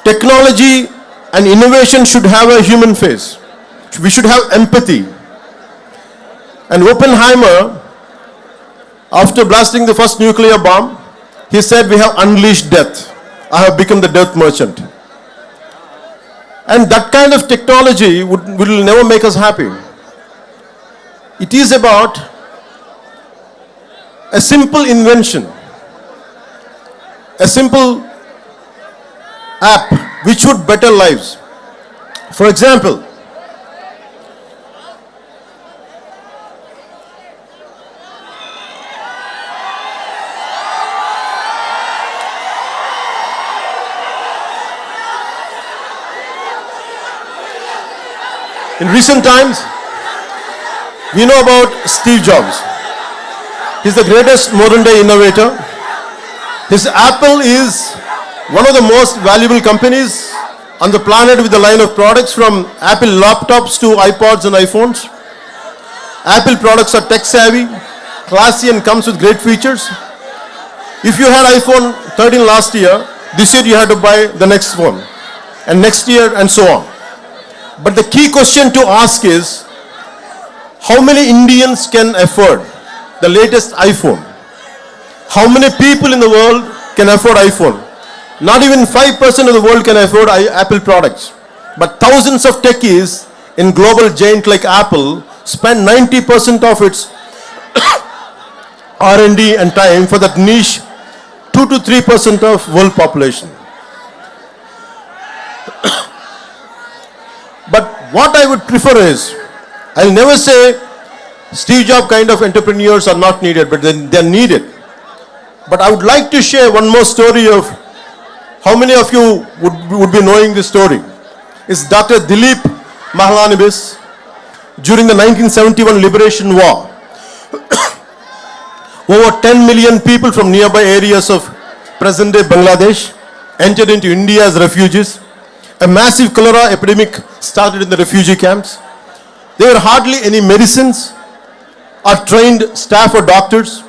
[SPEAKER 2] technology and innovation should have a human face. We should have empathy. And Oppenheimer, after blasting the first nuclear bomb, he said, "We have unleashed death. I have become the death merchant." And that kind of technology will never make us happy. It is about a simple invention, a simple app which would better lives. For example, in recent times, we know about Steve Jobs. He's the greatest modern day innovator. His Apple is one of the most valuable companies on the planet with a line of products from Apple laptops to iPods and iPhones. Apple products are tech savvy, classy and comes with great features. If you had iPhone 13 last year, this year you had to buy the next phone, and next year and so on. But the key question to ask is, how many Indians can afford the latest iPhone? How many people in the world can afford iPhone? Not even 5% of the world can afford Apple products. But thousands of techies in global giant like Apple spend 90% of its R&D and time for that niche 2 to 3% of world population. But what I would prefer is, I'll never say Steve Jobs kind of entrepreneurs are not needed, but they're needed. But I would like to share one more story of how many of you would be knowing this story. It's Dr. Dilip Mahalanobis during the 1971 Liberation War. Over 10 million people from nearby areas of present-day Bangladesh entered into India as refugees. A massive cholera epidemic started in the refugee camps. There were hardly any medicines or trained staff or doctors.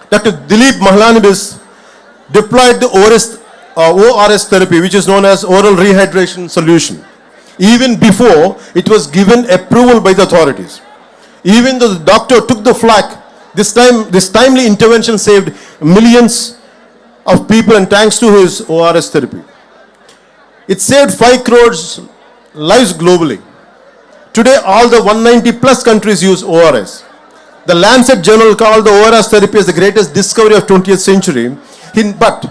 [SPEAKER 2] Dr. Dilip Mahalanobis deployed the ORS therapy, which is known as oral rehydration solution, even before it was given approval by the authorities. Even though the doctor took the flak, this timely intervention saved millions of people, and thanks to his ORS therapy. It saved 5 crores lives globally. Today, all the 190 plus countries use ORS. The Lancet journal called the ORS therapy as the greatest discovery of 20th century. But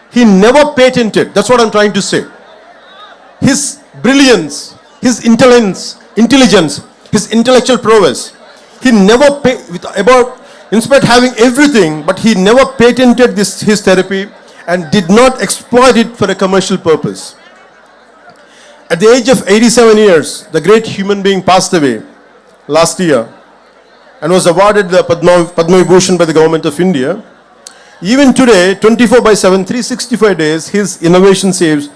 [SPEAKER 2] he never patented. That's what I'm trying to say. His brilliance, his intelligence, his intellectual prowess. He never in spite of having everything, but he never patented his therapy and did not exploit it for a commercial purpose. At the age of 87 years, the great human being passed away last year and was awarded the Padma Vibhushan by the government of India. Even today, 24/7, 365 days, his innovation saves